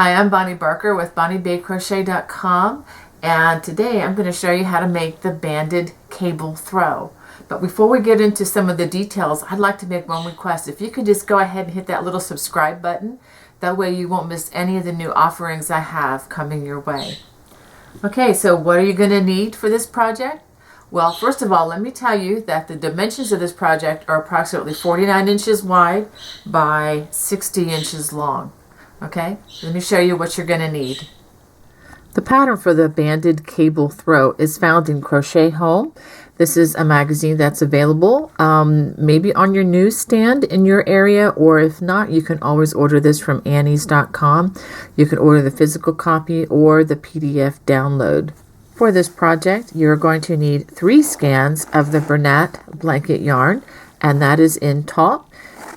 Hi, I'm Bonnie Barker with BonnieBayCrochet.com, and today I'm going to show you how to make the banded cable throw. But before we get into some of the details, I'd like to make one request. If you could just go ahead and hit that little subscribe button, that way you won't miss any of the new offerings I have coming your way. Okay, so what are you going to need for this project? Well, first of all, let me tell you that the dimensions of this project are approximately 49 inches wide by 60 inches long. Okay, let me show you what you're going to need. The pattern for the banded cable throw is found in Crochet Home. This is a magazine that's available maybe on your newsstand in your area, or if not, you can always order this from Annies.com. You can order the physical copy or the PDF download. For this project, you're going to need 3 scans of the Bernat blanket yarn, and that is in taupe.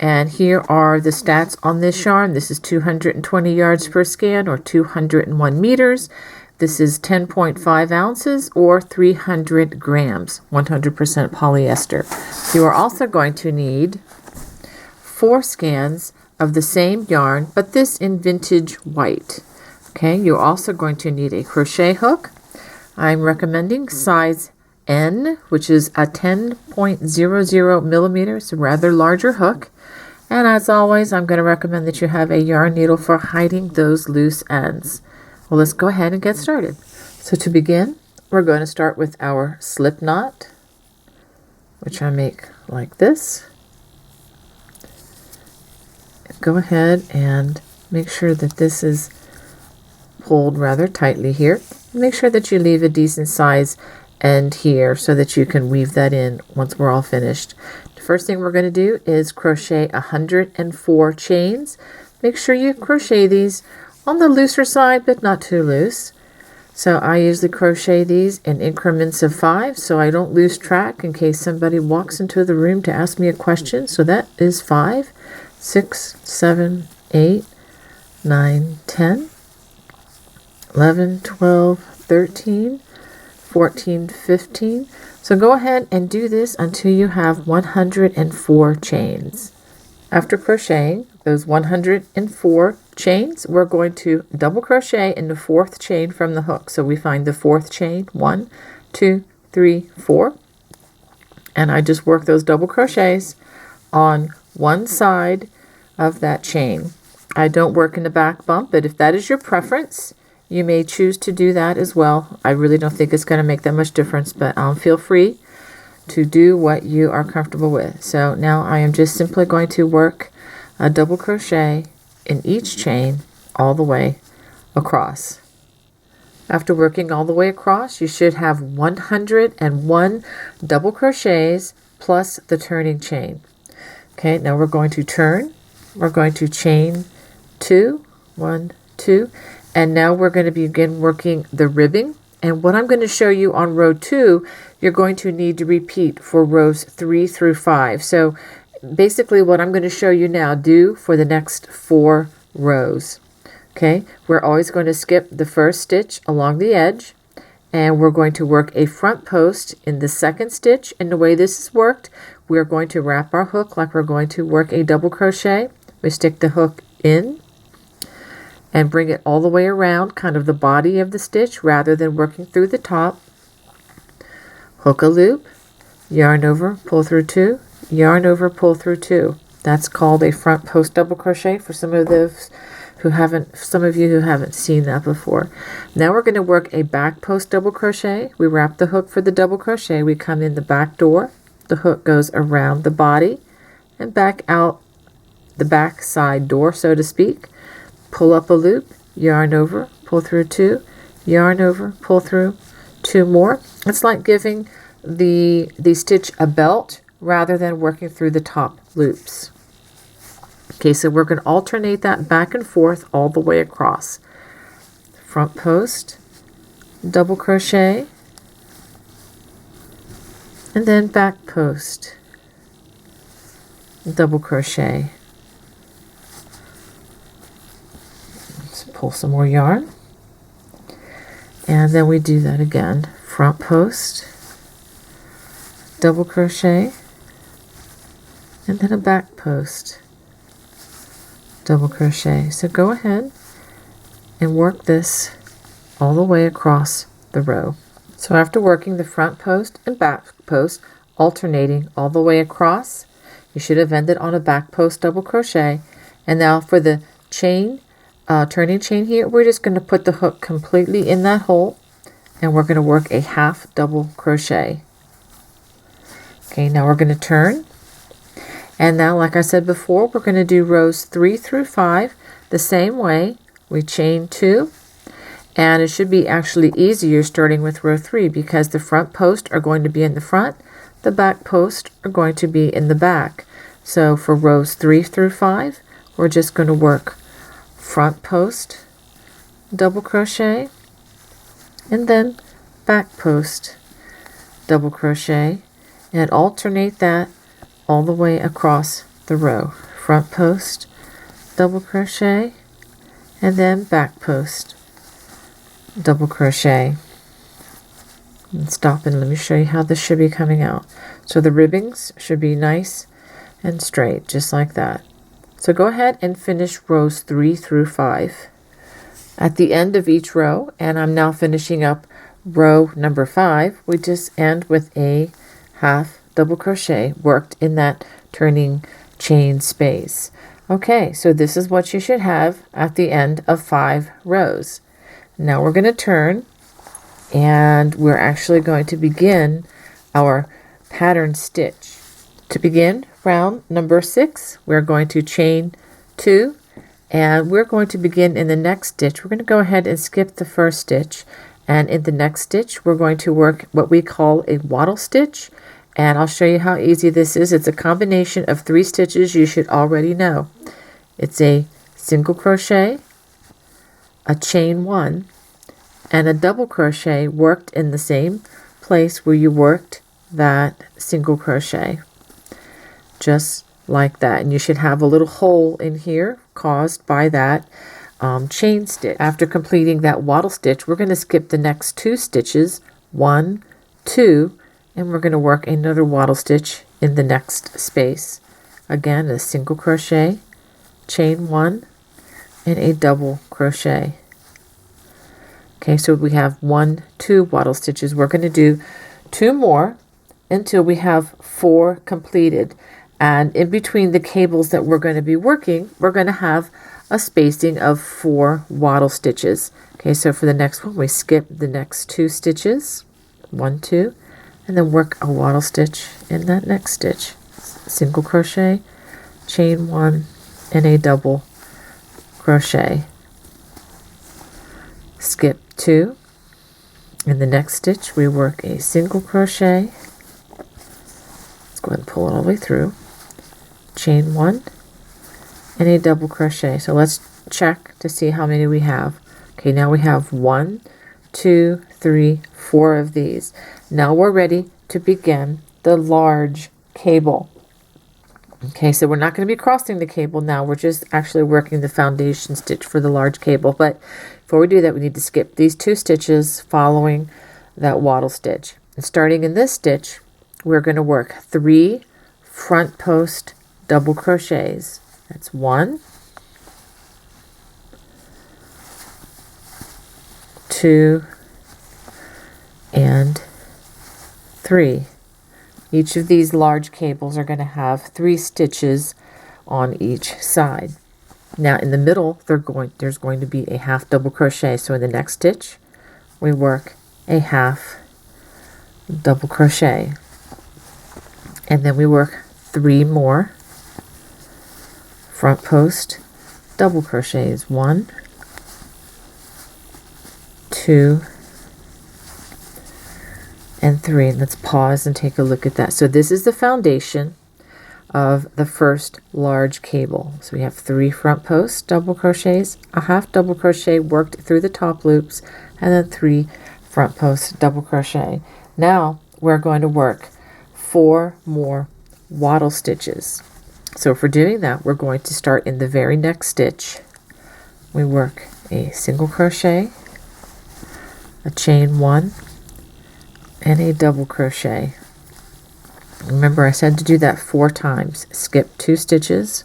And here are the stats on this yarn. This is 220 yards per scan, or 201 meters. This is 10.5 ounces or 300 grams, 100% polyester. You are also going to need 4 scans of the same yarn, but this in vintage white. Okay, you're also going to need a crochet hook. I'm recommending size N, which is a 10.00 millimeters, a rather larger hook. And as always, I'm going to recommend that you have a yarn needle for hiding those loose ends. Well, let's go ahead and get started. So to begin, we're going to start with our slip knot, which I make like this. Go ahead and make sure that this is pulled rather tightly here. Make sure that you leave a decent size end here so that you can weave that in once we're all finished. The first thing we're going to do is crochet 104 chains. Make sure you crochet these on the looser side, but not too loose. So I usually crochet these in increments of 5 so I don't lose track in case somebody walks into the room to ask me a question. So that is 5, 6, 7, 8, 9, 10, 11, 12, 13, 14, 15. So go ahead and do this until you have 104 chains. After crocheting those 104 chains, we're going to double crochet in the 4th chain from the hook. So we find the 4th chain, 1, 2, 3, 4. And I just work those double crochets on one side of that chain. I don't work in the back bump, but if that is your preference, you may choose to do that as well. I really don't think it's going to make that much difference, but feel free to do what you are comfortable with. So now I am just simply going to work a double crochet in each chain all the way across. After working all the way across, you should have 101 double crochets plus the turning chain. Okay, now we're going to turn. We're going to chain 2, 1, 2. And now we're going to begin working the ribbing. And what I'm going to show you on row 2, you're going to need to repeat for rows 3 through 5. So basically what I'm going to show you now, do for the next 4 rows. Okay, we're always going to skip the first stitch along the edge. And we're going to work a front post in the 2nd stitch. And the way this is worked, we're going to wrap our hook like we're going to work a double crochet. We stick the hook in and bring it all the way around kind of the body of the stitch rather than working through the top. Hook a loop, yarn over, pull through 2, yarn over, pull through 2. That's called a front post double crochet for some of you who haven't seen that before. Now we're going to work a back post double crochet. We wrap the hook for the double crochet. We come in the back door. The hook goes around the body and back out the back side door, so to speak. Pull up a loop, yarn over, pull through 2, yarn over, pull through 2 more. It's like giving the stitch a belt rather than working through the top loops. Okay, so we're going to alternate that back and forth all the way across. Front post, double crochet, and then back post, double crochet. Pull some more yarn, and then we do that again. Front post, double crochet, and then a back post, double crochet. So go ahead and work this all the way across the row. So after working the front post and back post, alternating all the way across, you should have ended on a back post double crochet. And now for the chain, turning chain here, we're just going to put the hook completely in that hole, and we're going to work a half double crochet. Okay, now we're going to turn, and now like I said before, we're going to do rows 3 through 5 the same way. We chain 2, and it should be actually easier starting with row 3 because the front posts are going to be in the front, the back posts are going to be in the back. So for rows 3 through 5, we're just going to work front post double crochet, and then back post double crochet, and alternate that all the way across the row. Front post double crochet, and then back post double crochet. And stop, and let me show you how this should be coming out. So the ribbings should be nice and straight, just like that. So go ahead and finish rows 3 through 5 at the end of each row, and I'm now finishing up row number 5. We just end with a half double crochet worked in that turning chain space. Okay, so this is what you should have at the end of 5 rows. Now we're going to turn, and we're actually going to begin our pattern stitch. To begin round number 6, we're going to chain 2, and we're going to begin in the next stitch. We're going to go ahead and skip the first stitch, and in the next stitch we're going to work what we call a wattle stitch, and I'll show you how easy this is. It's a combination of 3 stitches you should already know. It's a single crochet, a chain 1, and a double crochet worked in the same place where you worked that single crochet, just like that. And you should have a little hole in here caused by that chain stitch. After completing that wattle stitch, we're going to skip the next 2 stitches, 1, 2, and we're going to work another wattle stitch in the next space. Again, a single crochet, chain 1, and a double crochet. Okay, so we have 1, 2 wattle stitches. We're going to do 2 more until we have 4 completed. And in between the cables that we're going to be working, we're going to have a spacing of 4 wattle stitches. Okay, so for the next one, we skip the next 2 stitches, 1, 2, and then work a wattle stitch in that next stitch. Single crochet, chain 1, and a double crochet. Skip 2. In the next stitch, we work a single crochet. Let's go ahead and pull it all the way through. Chain 1 and a double crochet. So let's check to see how many we have. Okay, now we have 1, 2, 3, 4 of these. Now we're ready to begin the large cable. Okay, so we're not going to be crossing the cable now. We're just actually working the foundation stitch for the large cable. But before we do that, we need to skip these 2 stitches following that wattle stitch. And starting in this stitch, we're going to work 3 front post double crochets. That's 1, 2, and 3. Each of these large cables are going to have 3 stitches on each side. Now in the middle, there's going to be a half double crochet. So in the next stitch, we work a half double crochet. And then we work 3 more front post double crochets. 1, 2, and 3. Let's pause and take a look at that. So this is the foundation of the first large cable. So we have 3 front post double crochets, a half double crochet worked through the top loops, and then 3 front post double crochet. Now we're going to work 4 more wattle stitches. So for doing that, we're going to start in the very next stitch. We work a single crochet, a chain 1, and a double crochet. Remember, I said to do that 4 times. Skip 2 stitches,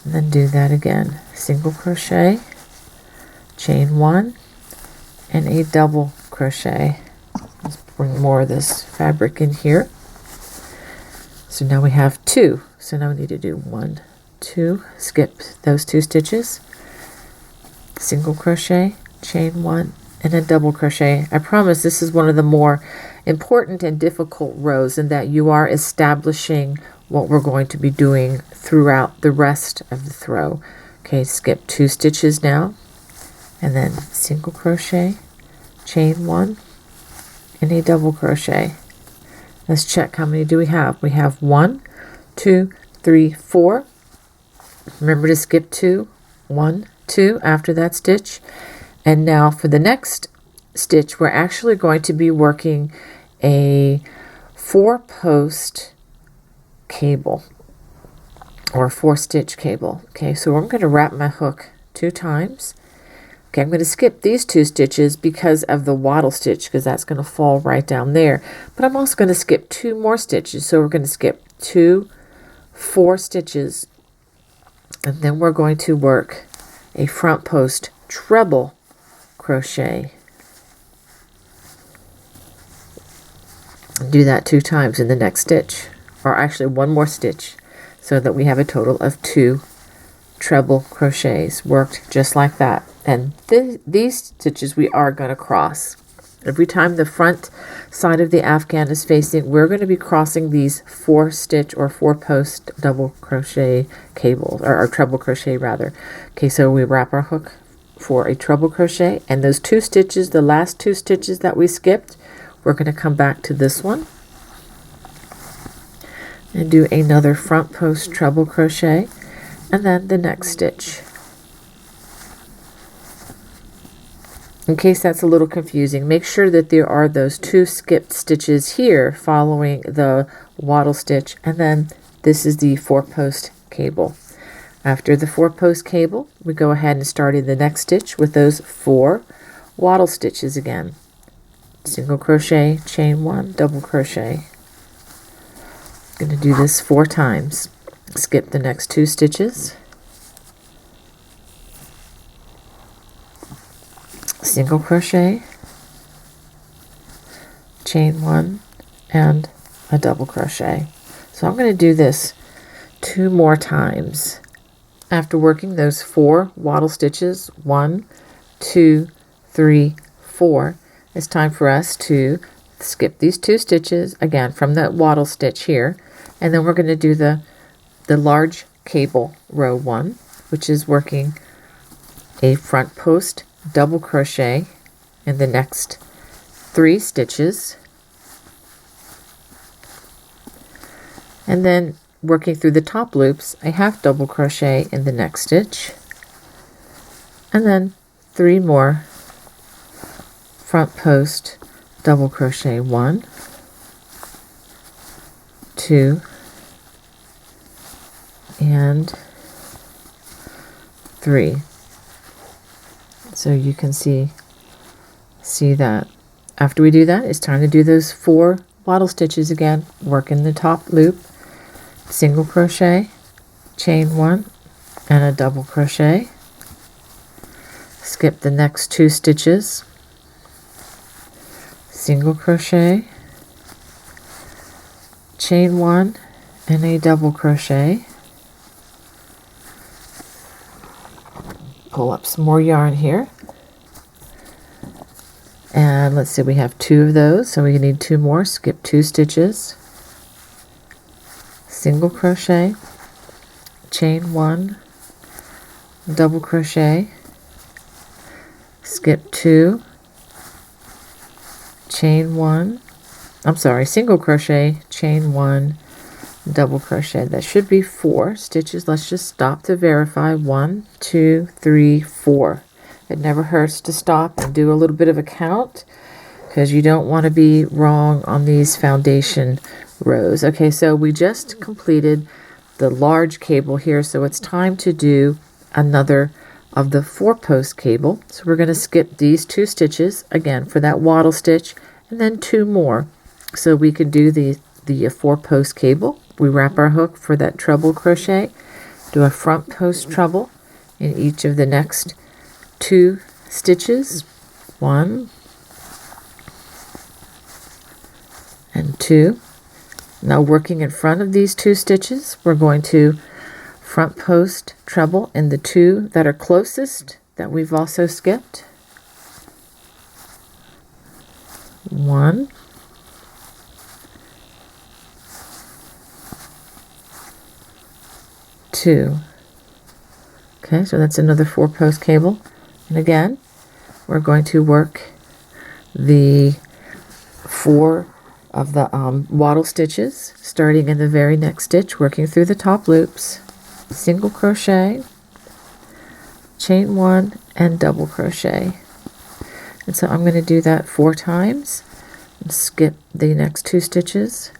and then do that again. Single crochet, chain 1, and a double crochet. Let's bring more of this fabric in here. So now we have 2. So now we need to do 1, 2, skip those 2 stitches, single crochet, chain 1, and a double crochet. I promise this is one of the more important and difficult rows in that you are establishing what we're going to be doing throughout the rest of the throw. Okay, skip 2 stitches now, and then single crochet, chain 1, and a double crochet. Let's check how many do we have. We have 1, 2, 3, 4. Remember to skip 2, 1, 2 after that stitch. And now for the next stitch, we're actually going to be working a 4-post cable or 4-stitch cable. Okay, so I'm going to wrap my hook 2 times. Okay, I'm going to skip these 2 stitches because of the wattle stitch, because that's going to fall right down there. But I'm also going to skip 2 more stitches. So we're going to skip 2 4 stitches, and then we're going to work a front post treble crochet. Do that 2 times in the next stitch, or actually 1 more stitch, so that we have a total of 2 treble crochets worked just like that. And these stitches we are going to cross. Every time the front side of the afghan is facing, we're going to be crossing these 4-stitch or 4-post double crochet cables, or treble crochet rather. Okay, so we wrap our hook for a treble crochet, and those 2 stitches, the last 2 stitches that we skipped, we're going to come back to this one and do another front post treble crochet, and then the next stitch. In case that's a little confusing, make sure that there are those 2 skipped stitches here following the wattle stitch, and then this is the 4-post cable. After the 4-post cable, we go ahead and start in the next stitch with those 4 wattle stitches again. Single crochet, chain 1, double crochet. I'm going to do this 4 times. Skip the next 2 stitches. Single crochet, chain 1, and a double crochet. So I'm going to do this 2 more times. After working those 4 wattle stitches, 1, 2, 3, 4, it's time for us to skip these 2 stitches again from that wattle stitch here, and then we're going to do the large cable row 1, which is working a front post double crochet in the next 3 stitches, and then working through the top loops, a half double crochet in the next stitch, and then 3 more front post double crochet, 1, 2, and 3. So you can see that. After we do that, it's time to do those 4 wattle stitches again. Work in the top loop, single crochet, chain 1, and a double crochet. Skip the next 2 stitches, single crochet, chain 1, and a double crochet. Pull up some more yarn here, and let's see, we have 2 of those, so we need 2 more. Skip 2 stitches, single crochet, chain 1, double crochet, skip 2, chain 1, single crochet, chain 1, double crochet. That should be 4 stitches. Let's just stop to verify. 1, 2, 3, 4. It never hurts to stop and do a little bit of a count, because you don't want to be wrong on these foundation rows. Okay, so we just completed the large cable here, so it's time to do another of the 4-post cable. So we're going to skip these 2 stitches again for that wattle stitch, and then 2 more, so we can do the 4-post cable. We wrap our hook for that treble crochet, do a front post treble in each of the next 2 stitches, 1 and 2. Now working in front of these 2 stitches, we're going to front post treble in the 2 that are closest that we've also skipped. 1, 2. Okay, so that's another 4-post cable. And again, we're going to work the 4 of the wattle stitches, starting in the very next stitch, working through the top loops, single crochet, chain 1, and double crochet. And so I'm going to do that 4 times and skip the next 2 stitches.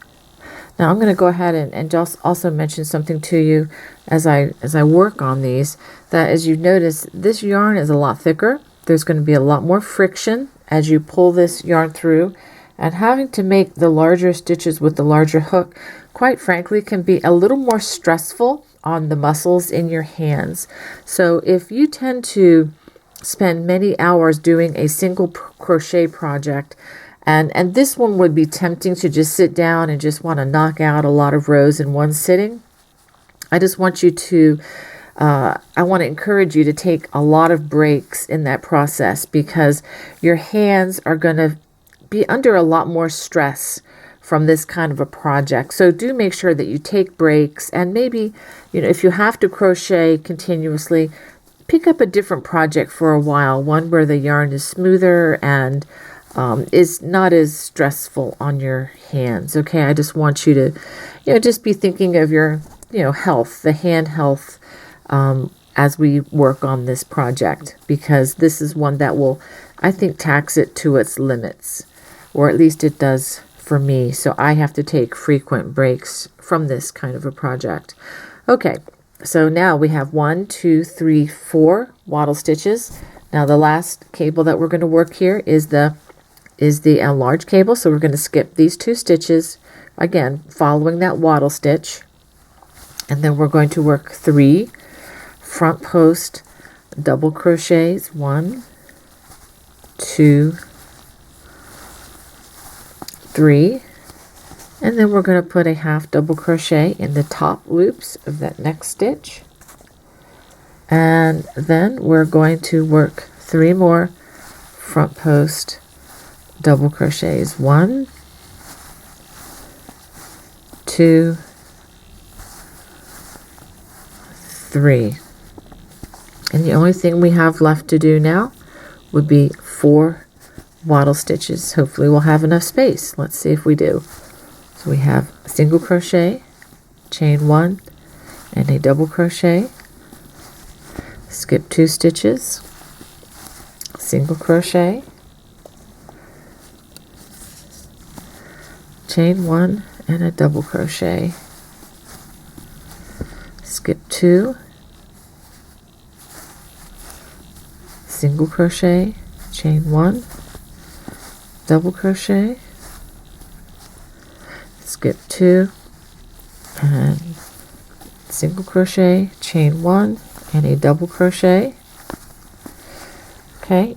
Now I'm going to go ahead and just also mention something to you as I work on these, that as you notice, this yarn is a lot thicker. There's going to be a lot more friction as you pull this yarn through, and having to make the larger stitches with the larger hook, quite frankly, can be a little more stressful on the muscles in your hands. So if you tend to spend many hours doing a single crochet project, and this one would be tempting to just sit down and just want to knock out a lot of rows in one sitting, I just want you to I want to encourage you to take a lot of breaks in that process, because your hands are going to be under a lot more stress from this kind of a project. So do make sure that you take breaks, and maybe, if you have to crochet continuously, pick up a different project for a while, one where the yarn is smoother and is not as stressful on your hands. Okay, I just want you to, just be thinking of your, health, the hand health, as we work on this project, because this is one that will, I think, tax it to its limits, or at least it does for me. So I have to take frequent breaks from this kind of a project. Okay, so now we have 1, 2, 3, 4 wattle stitches. Now the last cable that we're going to work here is the large cable. So we're going to skip these 2 stitches, again following that wattle stitch, and then we're going to work 3 front post double crochets, 1, 2, 3, and then we're going to put a half double crochet in the top loops of that next stitch, and then we're going to work 3 more front post double crochets, 1, 2, 3. And the only thing we have left to do now would be 4 wattle stitches. Hopefully we'll have enough space. Let's see if we do. So we have a single crochet, chain 1, and a double crochet, skip 2 stitches, single crochet, chain 1, and a double crochet, skip 2, single crochet, chain 1, double crochet, skip 2, and single crochet, chain 1, and a double crochet. Okay,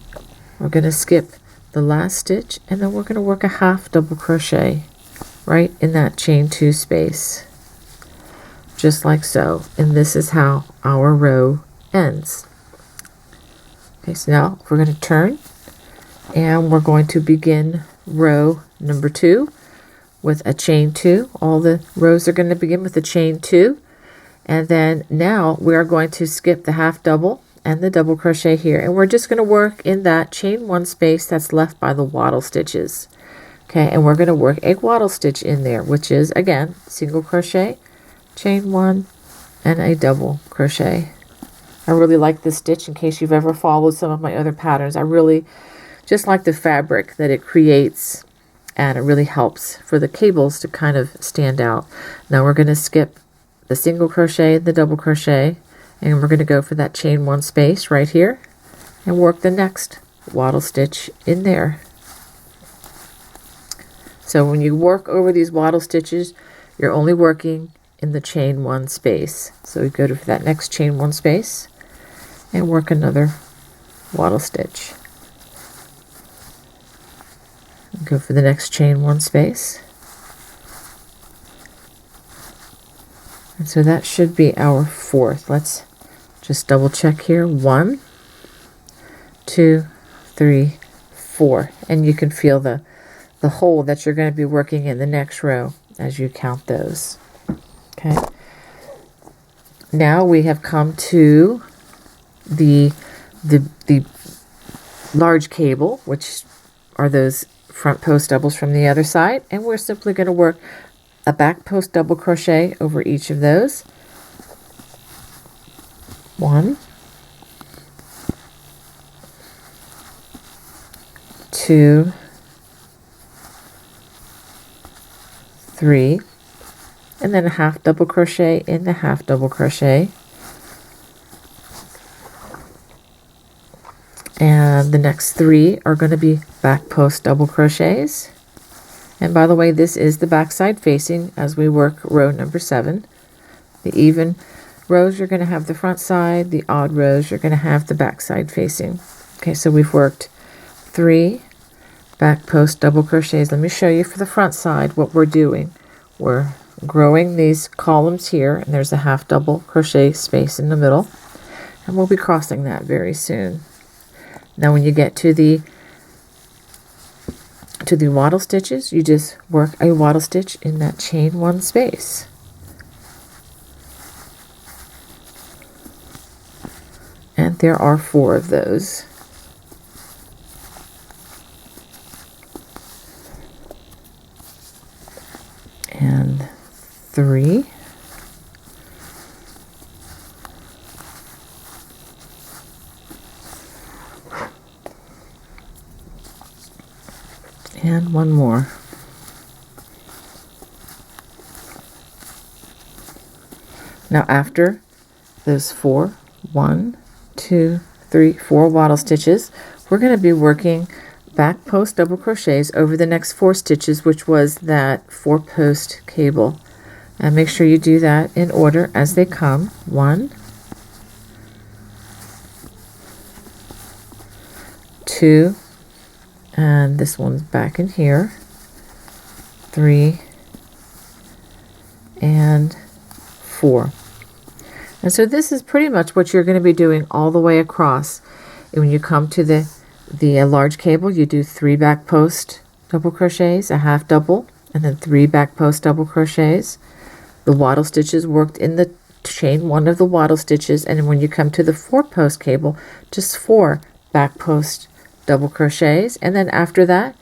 we're going to skip the last stitch, and then we're going to work a half double crochet right in that chain 2 space, just like so. And this is how our row ends. Okay, so now we're going to turn, and we're going to begin row number 2 with a chain 2. All the rows are going to begin with a chain 2, and then now we are going to skip the half double and the double crochet here, and we're just going to work in that chain 1 space that's left by the wattle stitches. Okay, and we're going to work a wattle stitch in there, which is again single crochet, chain 1, and a double crochet. I really like this stitch. In case you've ever followed some of my other patterns, I really just like the fabric that it creates, and it really helps for the cables to kind of stand out. Now we're going to skip the single crochet, the double crochet, and we're going to go for that chain 1 space right here and work the next wattle stitch in there. So when you work over these wattle stitches, you're only working in the chain 1 space. So we go to that next chain 1 space and work another waddle stitch. Go for the next chain one space. And so that should be our fourth. Let's just double check here. 1, 2, 3, 4. And you can feel the hole that you're going to be working in the next row as you count those. Okay. Now we have come to the large cable, which are those front post doubles from the other side, and we're simply going to work a back post double crochet over each of those. 1, 2, 3, and then a half double crochet in the half double crochet. And the next 3 are going to be back post double crochets. And by the way, this is the back side facing as we work row number 7. The even rows, you're going to have the front side. The odd rows, you're going to have the back side facing. Okay, so we've worked 3 back post double crochets. Let me show you for the front side what we're doing. We're growing these columns here, and there's a half double crochet space in the middle, and we'll be crossing that very soon. Now when you get to the waddle stitches, you just work a waddle stitch in that chain one space. And there are 4 of those. And 3. And 1 more. Now after those 4, 1, 2, 3, 4 waddle stitches, we're going to be working back post double crochets over the next 4 stitches, which was that 4 post cable. And make sure you do that in order as they come. 1, 2, and this one's back in here, 3, and 4. And so this is pretty much what you're going to be doing all the way across. And when you come to the large cable, you do 3 back post double crochets, a half double, and then 3 back post double crochets. The waddle stitches worked in the chain one of the waddle stitches, and when you come to the 4 post cable, just 4 back post double crochets. And then after that,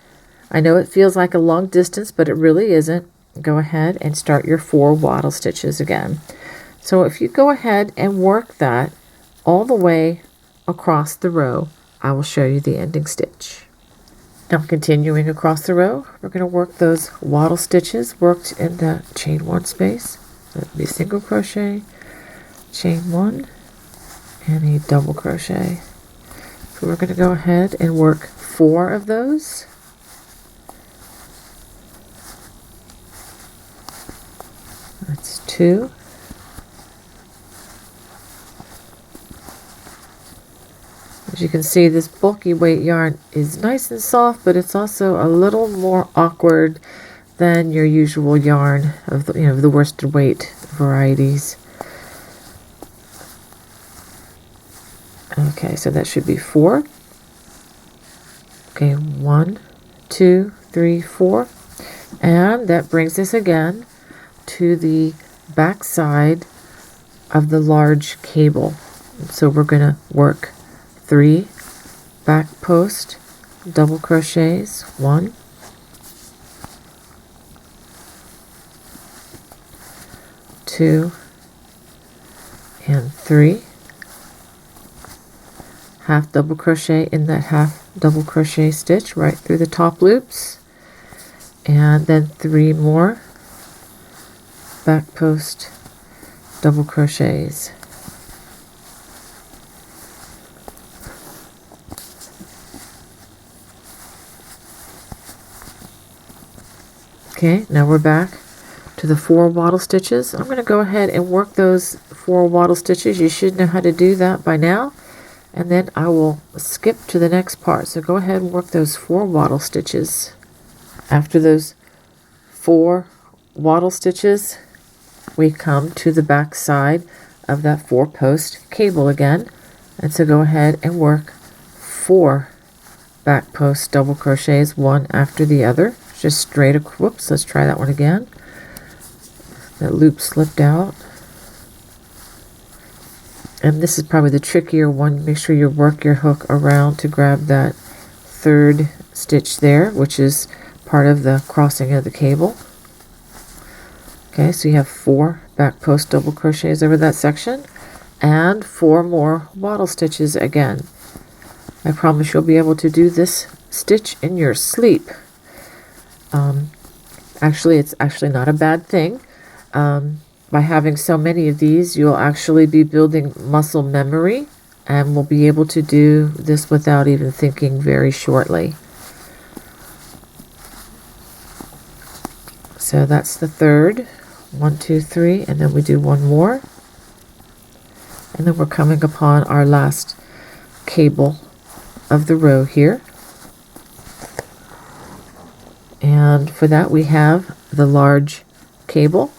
I know it feels like a long distance, but it really isn't. Go ahead and start your 4 waddle stitches again. So if you go ahead and work that all the way across the row, I will show you the ending stitch. Now continuing across the row, we're going to work those waddle stitches worked in the chain 1 space. So that'll be single crochet, chain 1, and a double crochet. So we're going to go ahead and work 4 of those. That's 2. As you can see, this bulky weight yarn is nice and soft, but it's also a little more awkward than your usual yarn of the worsted weight varieties. Okay, so that should be 4. Okay, 1, 2, 3, 4. And that brings us again to the back side of the large cable. So we're going to work 3 back post double crochets, 1, 2, and 3. Half double crochet in that half double crochet stitch right through the top loops, and then 3 more back post double crochets. Okay, now we're back to the 4 waddle stitches. I'm going to go ahead and work those 4 waddle stitches. You should know how to do that by now. and then I will skip to the next part. So go ahead and work those 4 wattle stitches. After those 4 wattle stitches, we come to the back side of that 4-post cable again, and so go ahead and work 4 back post double crochets, one after the other, just straight across. Whoops, let's try that one again. That loop slipped out, and this is probably the trickier one. Make sure you work your hook around to grab that 3rd stitch there, which is part of the crossing of the cable. Okay, so you have 4 back post double crochets over that section and 4 more wattle stitches again. I promise you'll be able to do this stitch in your sleep. Actually, it's actually not a bad thing. By having so many of these, you'll actually be building muscle memory and will be able to do this without even thinking very shortly. So that's the 3rd. 1, 2, 3, and then we do 1 more. And then we're coming upon our last cable of the row here. And for that we have the large cable,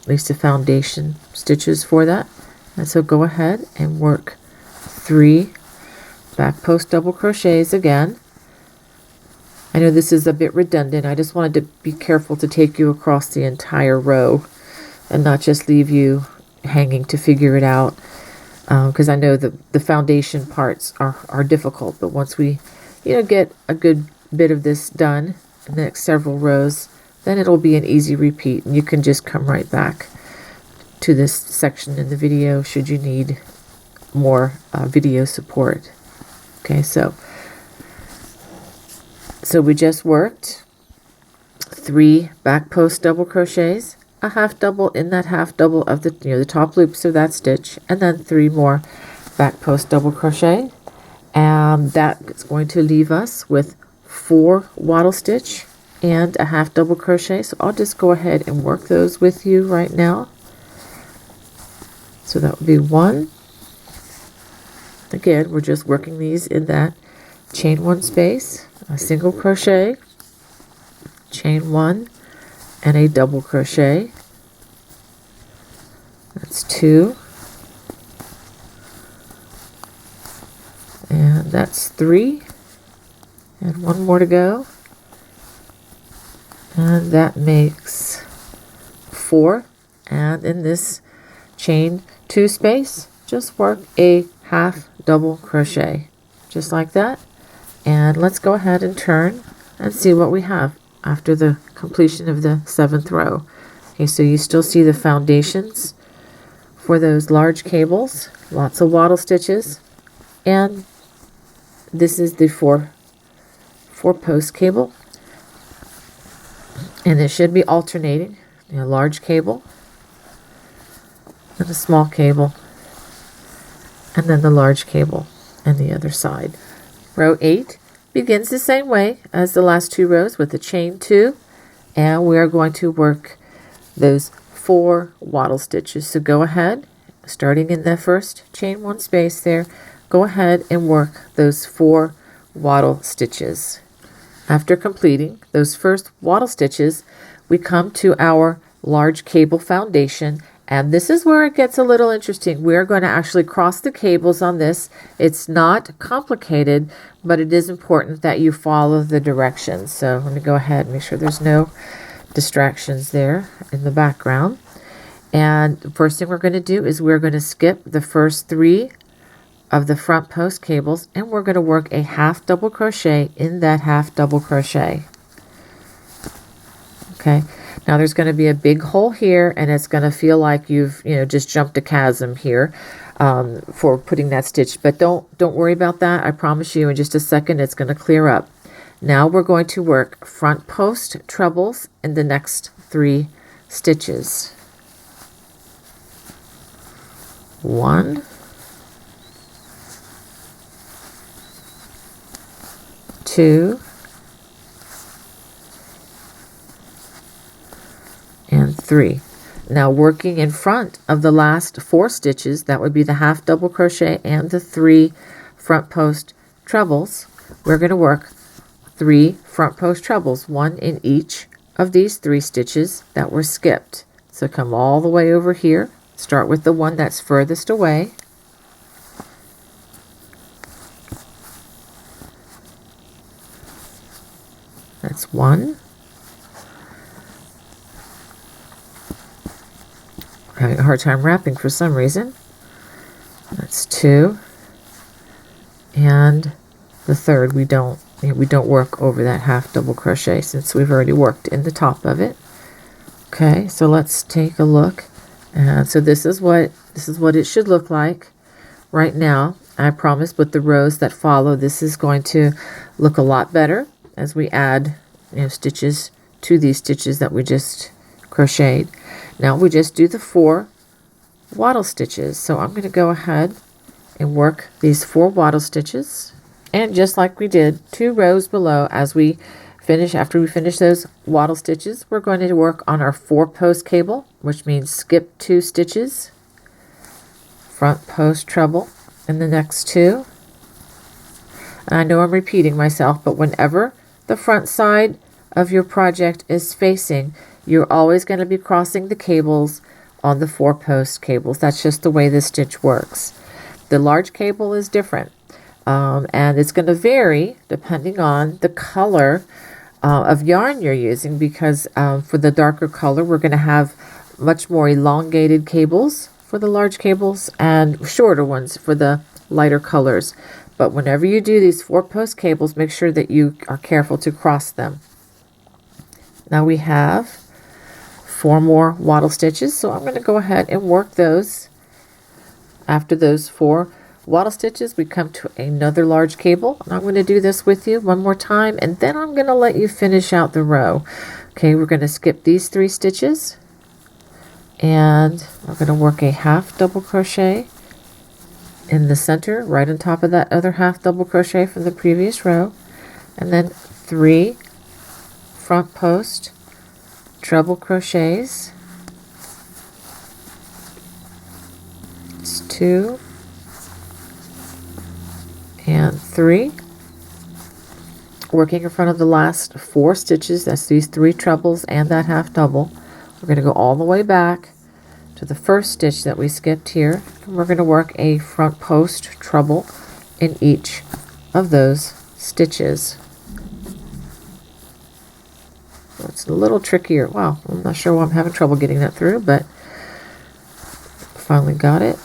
at least the foundation stitches for that. And so go ahead and work 3 back post double crochets again. I know this is a bit redundant. I just wanted to be careful to take you across the entire row and not just leave you hanging to figure it out, because I know the foundation parts are difficult, but once we get a good bit of this done in the next several rows, then it'll be an easy repeat, and you can just come right back to this section in the video should you need more video support. Okay, so we just worked 3 back post double crochets, a half double in that half double of the top loops of that stitch, and then 3 more back post double crochet, and that is going to leave us with 4 wattle stitch and a half double crochet. So I'll just go ahead and work those with you right now. So that would be 1. Again, we're just working these in that chain 1 space, a single crochet, chain 1, and a double crochet. That's 2, and that's 3, and 1 more to go, and that makes 4. And in this chain 2 space, just work a half double crochet, just like that. And let's go ahead and turn and see what we have after the completion of the 7th row. Okay, so you still see the foundations for those large cables, lots of wattle stitches, and this is the 4 post cable, and it should be alternating, a large cable and a small cable, and then the large cable on the other side. Row 8 begins the same way as the last 2 rows with a chain 2, and we are going to work those 4 wattle stitches. So go ahead, starting in the first chain 1 space there, go ahead and work those 4 wattle stitches. After completing those first wattle stitches, we come to our large cable foundation, and this is where it gets a little interesting. We're going to actually cross the cables on this. It's not complicated, but it is important that you follow the directions. So let me go ahead and make sure there's no distractions there in the background. And the first thing we're going to do is we're going to skip the first 3 of the front post cables, and we're going to work a half double crochet in that half double crochet. Okay, now there's going to be a big hole here, and it's going to feel like you've just jumped a chasm here for putting that stitch, but don't worry about that. I promise you in just a second it's going to clear up. Now we're going to work front post trebles in the next 3 stitches. 1, 2, and 3. Now working in front of the last 4 stitches, that would be the half double crochet and the 3 front post trebles, we're going to work 3 front post trebles, 1 in each of these 3 stitches that were skipped. So come all the way over here, start with the one that's furthest away. That's 1. I'm having a hard time wrapping for some reason. That's 2. And the 3rd, we don't work over that half double crochet since we've already worked in the top of it. Okay, so let's take a look. And so this is what it should look like right now. I promise with the rows that follow, this is going to look a lot better as we add, stitches to these stitches that we just crocheted. Now we just do the 4 wattle stitches. So I'm going to go ahead and work these 4 wattle stitches, and just like we did 2 rows below, after we finish those wattle stitches, we're going to work on our 4 post cable, which means skip 2 stitches, front post treble in the next 2. And I know I'm repeating myself, but whenever the front side of your project is facing, you're always going to be crossing the cables on the 4 post cables. That's just the way this stitch works. The large cable is different, and it's going to vary depending on the color of yarn you're using, because for the darker color we're going to have much more elongated cables for the large cables and shorter ones for the lighter colors. But whenever you do these 4 post cables, make sure that you are careful to cross them. Now we have 4 more wattle stitches, so I'm going to go ahead and work those. After those 4 wattle stitches, we come to another large cable, and I'm going to do this with you one more time, and then I'm going to let you finish out the row. Okay, we're going to skip these 3 stitches, and we're going to work a half double crochet in the center right on top of that other half double crochet from the previous row, and then 3 front post treble crochets. It's 2 and 3, working in front of the last 4 stitches. That's these 3 trebles and that half double. We're going to go all the way back to the first stitch that we skipped here, and we're going to work a front post treble in each of those stitches. So it's a little trickier. Wow, I'm not sure why I'm having trouble getting that through, but finally got it.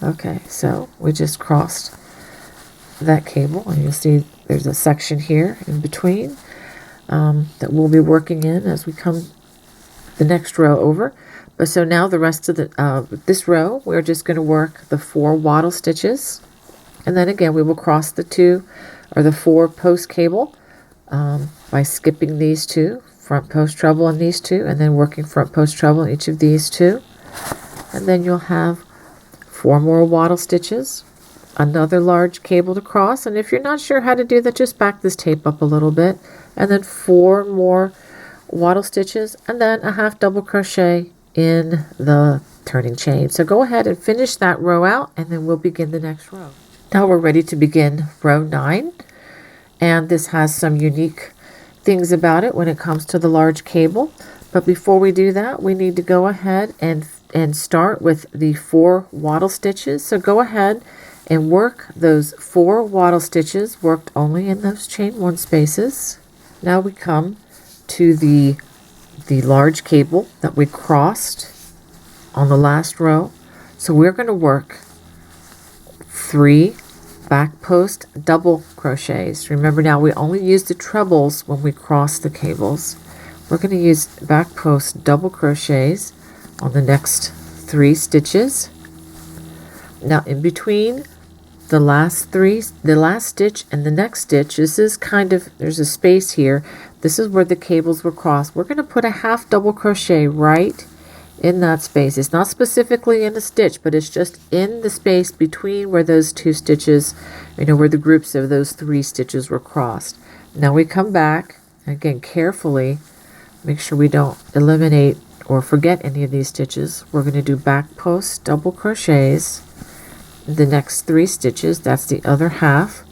Okay, so we just crossed that cable, and you'll see there's a section here in between that we'll be working in as we come the next row over. But so now the rest of this row, we're just going to work the 4 wattle stitches, and then again we will cross the 2 or the 4 post cable by skipping these 2 front post treble in these 2, and then working front post treble in each of these 2, and then you'll have 4 more wattle stitches, another large cable to cross, and if you're not sure how to do that, just back this tape up a little bit, and then 4 more wattle stitches, and then a half double crochet in the turning chain. So go ahead and finish that row out, and then we'll begin the next row. Now we're ready to begin row 9, and this has some unique things about it when it comes to the large cable. But before we do that, we need to go ahead and start with the 4 wattle stitches. So go ahead and work those 4 wattle stitches, worked only in those chain 1 spaces. Now we come to the large cable that we crossed on the last row. So we're going to work 3 back post double crochets. Remember, now we only use the trebles when we cross the cables. We're going to use back post double crochets on the next 3 stitches. Now in between the last stitch and the next stitch, this is there's a space here. This is where the cables will cross. We're going to put a half double crochet right in that space. It's not specifically in the stitch, but it's just in the space between where those two stitches, where the groups of those 3 stitches were crossed. Now we come back, again, carefully, make sure we don't eliminate or forget any of these stitches. We're going to do back post double crochets the next 3 stitches. That's the other half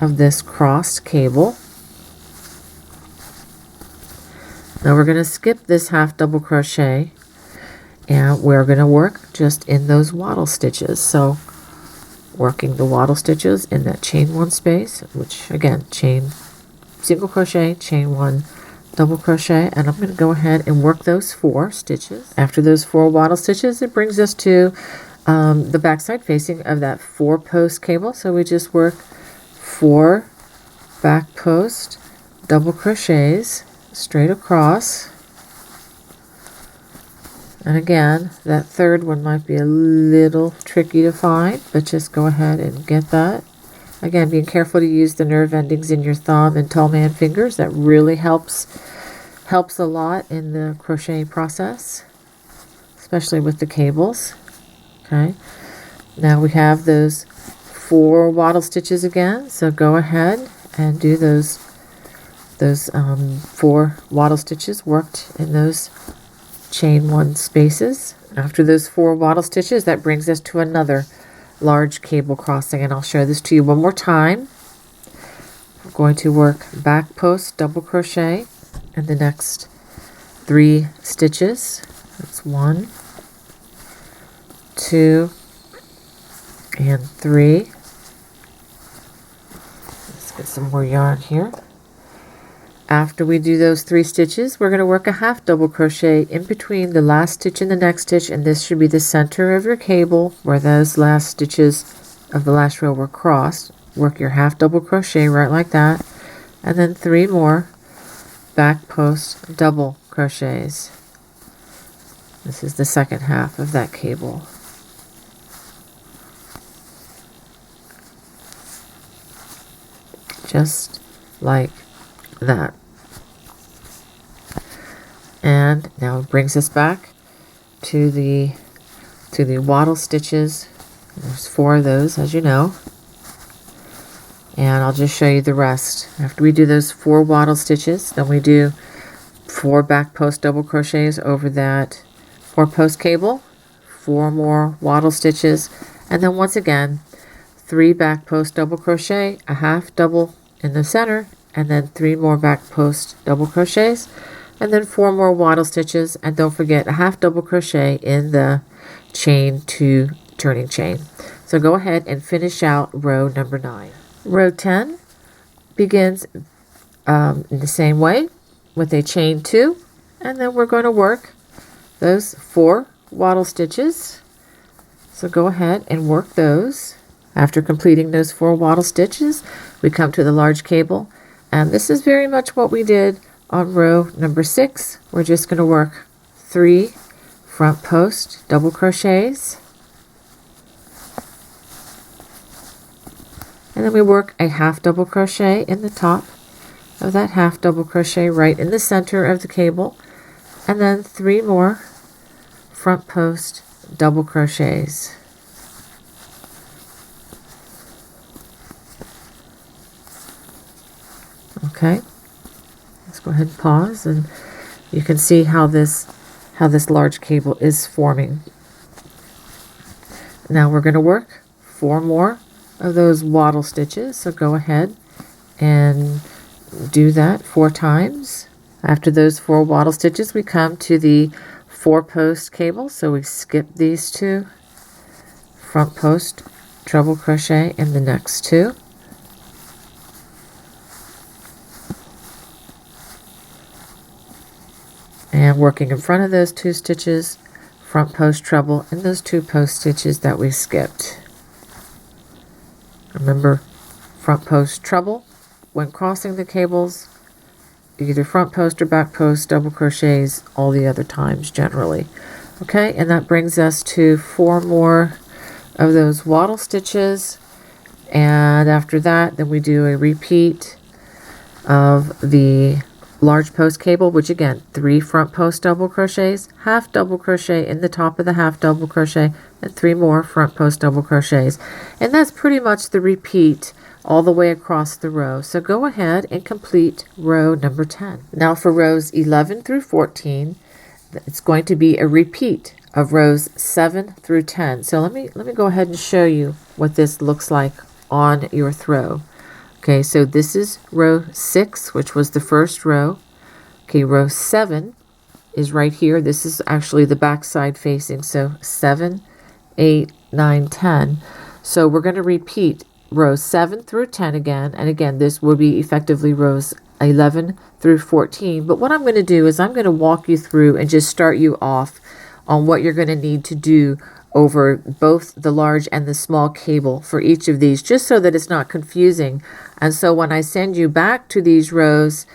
of this crossed cable. Now we're going to skip this half double crochet, and we're going to work just in those wattle stitches. So working the wattle stitches in that chain 1 space, which again, chain single crochet, chain 1 double crochet, and I'm going to go ahead and work those 4 stitches. After those 4 wattle stitches, it brings us to the back side facing of that 4 post cable. So we just work 4 back post double crochets straight across, and again, that 3rd one might be a little tricky to find, but just go ahead and get that. Again, being careful to use the nerve endings in your thumb and tall man fingers. That really helps a lot in the crocheting process, especially with the cables. Okay, now we have those 4 wattle stitches again, so go ahead and do those 4 wattle stitches worked in those chain 1 spaces. After those 4 wattle stitches, that brings us to another large cable crossing, and I'll show this to you one more time. We're going to work back post double crochet in the next 3 stitches. That's 1, 2, and 3. Let's get some more yarn here. After we do those 3 stitches, we're going to work a half double crochet in between the last stitch and the next stitch, and this should be the center of your cable where those last stitches of the last row were crossed. Work your half double crochet right like that, and then 3 more back post double crochets. This is the second half of that cable. Just like that. And now it brings us back to the wattle stitches. There's 4 of those, as you know, and I'll just show you the rest. After we do those 4 wattle stitches, then we do 4 back post double crochets over that 4 post cable, 4 more wattle stitches, and then once again 3 back post double crochet, a half double in the center, and then 3 more back post double crochets, and then 4 more wattle stitches, and don't forget a half double crochet in the chain 2 turning chain. So go ahead and finish out row number 9. Row 10 begins in the same way with a chain 2, and then we're going to work those 4 wattle stitches. So go ahead and work those. After completing those 4 wattle stitches, we come to the large cable, and this is very much what we did on row number 6. We're just going to work 3 front post double crochets, and then we work a half double crochet in the top of that half double crochet right in the center of the cable, and then 3 more front post double crochets. Okay, let's go ahead and pause, and you can see how this large cable is forming. Now we're going to work 4 more of those wattle stitches, so go ahead and do that 4 times. After those 4 wattle stitches, we come to the 4 post cable, so we skip these 2 front post treble crochet in the next 2. And working in front of those 2 stitches, front post treble in those 2 post stitches that we skipped. Remember, front post treble when crossing the cables, either front post or back post double crochets all the other times generally. Okay, and that brings us to 4 more of those wattle stitches, and after that then we do a repeat of the large post cable, which again, 3 front post double crochets, half double crochet in the top of the half double crochet, and 3 more front post double crochets. And that's pretty much the repeat all the way across the row. So go ahead and complete row number 10. Now for rows 11 through 14, it's going to be a repeat of rows 7 through 10. So let me go ahead and show you what this looks like on your throw. Okay, so this is row 6, which was the first row. Okay, row 7 is right here. This is actually the back side facing. So 7, 8, 9, 10. So we're going to repeat rows 7 through 10 again. And again, this will be effectively rows 11 through 14. But what I'm going to do is I'm going to walk you through and just start you off on what you're going to need to do over both the large and the small cable for each of these, just so that it's not confusing. And so when I send you back to these rows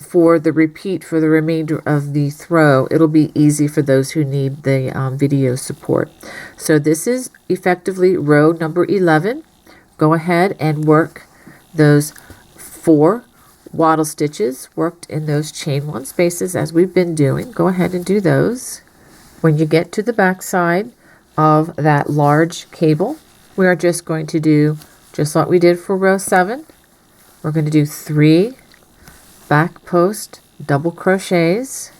for the repeat for the remainder of the throw, it'll be easy for those who need the video support. So this is effectively row number 11. Go ahead and work those 4 wattle stitches worked in those chain 1 spaces as we've been doing. Go ahead and do those. When you get to the back side of that large cable, we are just going to do just like we did for row 7. We're going to do 3 back post double crochets,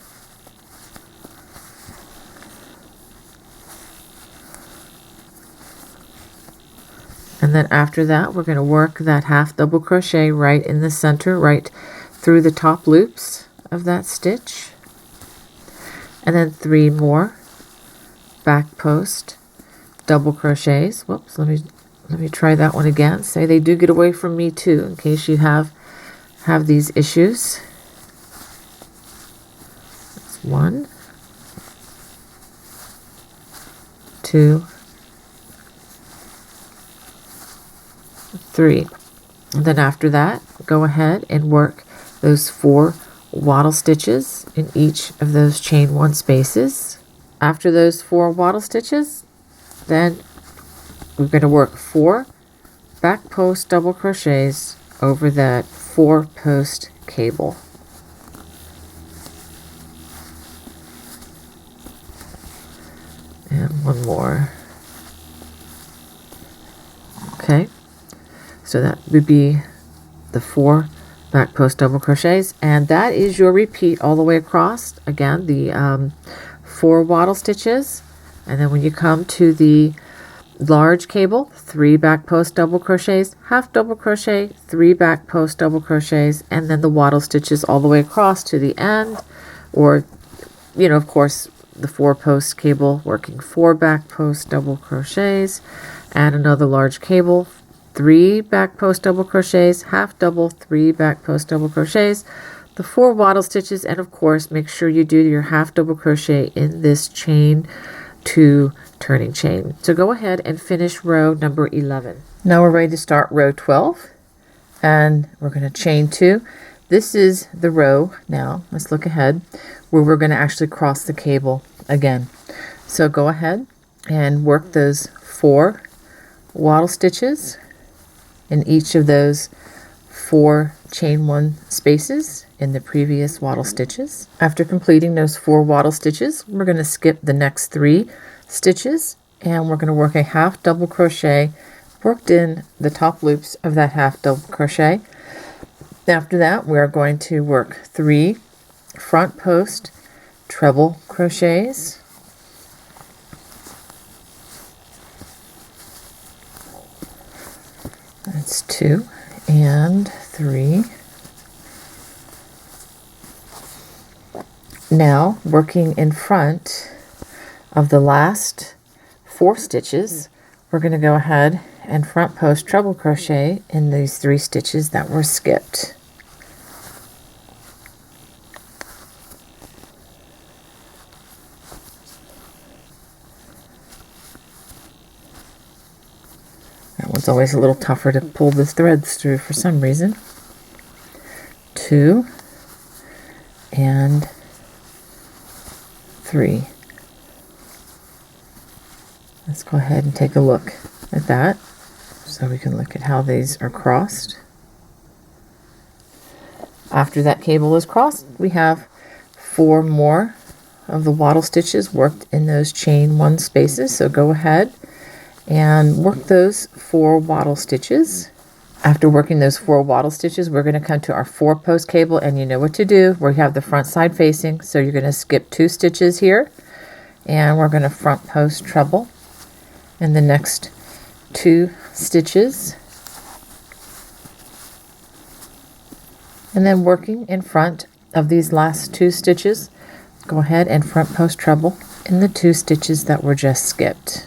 and then after that we're going to work that half double crochet right in the center, right through the top loops of that stitch, and then 3 more back post double crochets. Whoops, let me try that one again. Say they do get away from me too, in case you have these issues. That's 1, 2, 3. And then after that, go ahead and work those 4 wattle stitches in each of those chain 1 spaces. After those 4 wattle stitches, then we're going to work 4 back post double crochets over that 4 post cable. And 1 more. Okay, so that would be the 4 back post double crochets, and that is your repeat all the way across. Again, the 4 wattle stitches, and then when you come to the large cable, 3 back post double crochets, half double crochet, 3 back post double crochets, and then the wattle stitches all the way across to the end, or of course the 4 post cable, working 4 back post double crochets, and another large cable, 3 back post double crochets, half double, 3 back post double crochets, the 4 wattle stitches, and of course make sure you do your half double crochet in this chain 2 turning chain. So go ahead and finish row number 11. Now we're ready to start row 12, and we're going to chain 2. This is the row, now let's look ahead, where we're going to actually cross the cable again. So go ahead and work those 4 wattle stitches in each of those 4 chain 1 spaces in the previous wattle stitches. After completing those 4 wattle stitches, we're going to skip the next 3 stitches, and we're going to work a half double crochet worked in the top loops of that half double crochet. After that, we are going to work 3 front post treble crochets, that's 2 and 3. Now working in front of the last 4 stitches, we're going to go ahead and front post treble crochet in these 3 stitches that were skipped. That one's always a little tougher to pull the threads through for some reason. 2 and 3. Let's go ahead and take a look at that so we can look at how these are crossed. After that cable is crossed, we have 4 more of the wattle stitches worked in those chain 1 spaces. So go ahead and work those 4 wattle stitches. After working those 4 wattle stitches, we're going to come to our 4-post cable, and you know what to do. We have the front side facing, so you're going to skip 2 stitches here, and we're going to front post treble in the next 2 stitches, and then working in front of these last 2 stitches, go ahead and front post treble in the 2 stitches that were just skipped.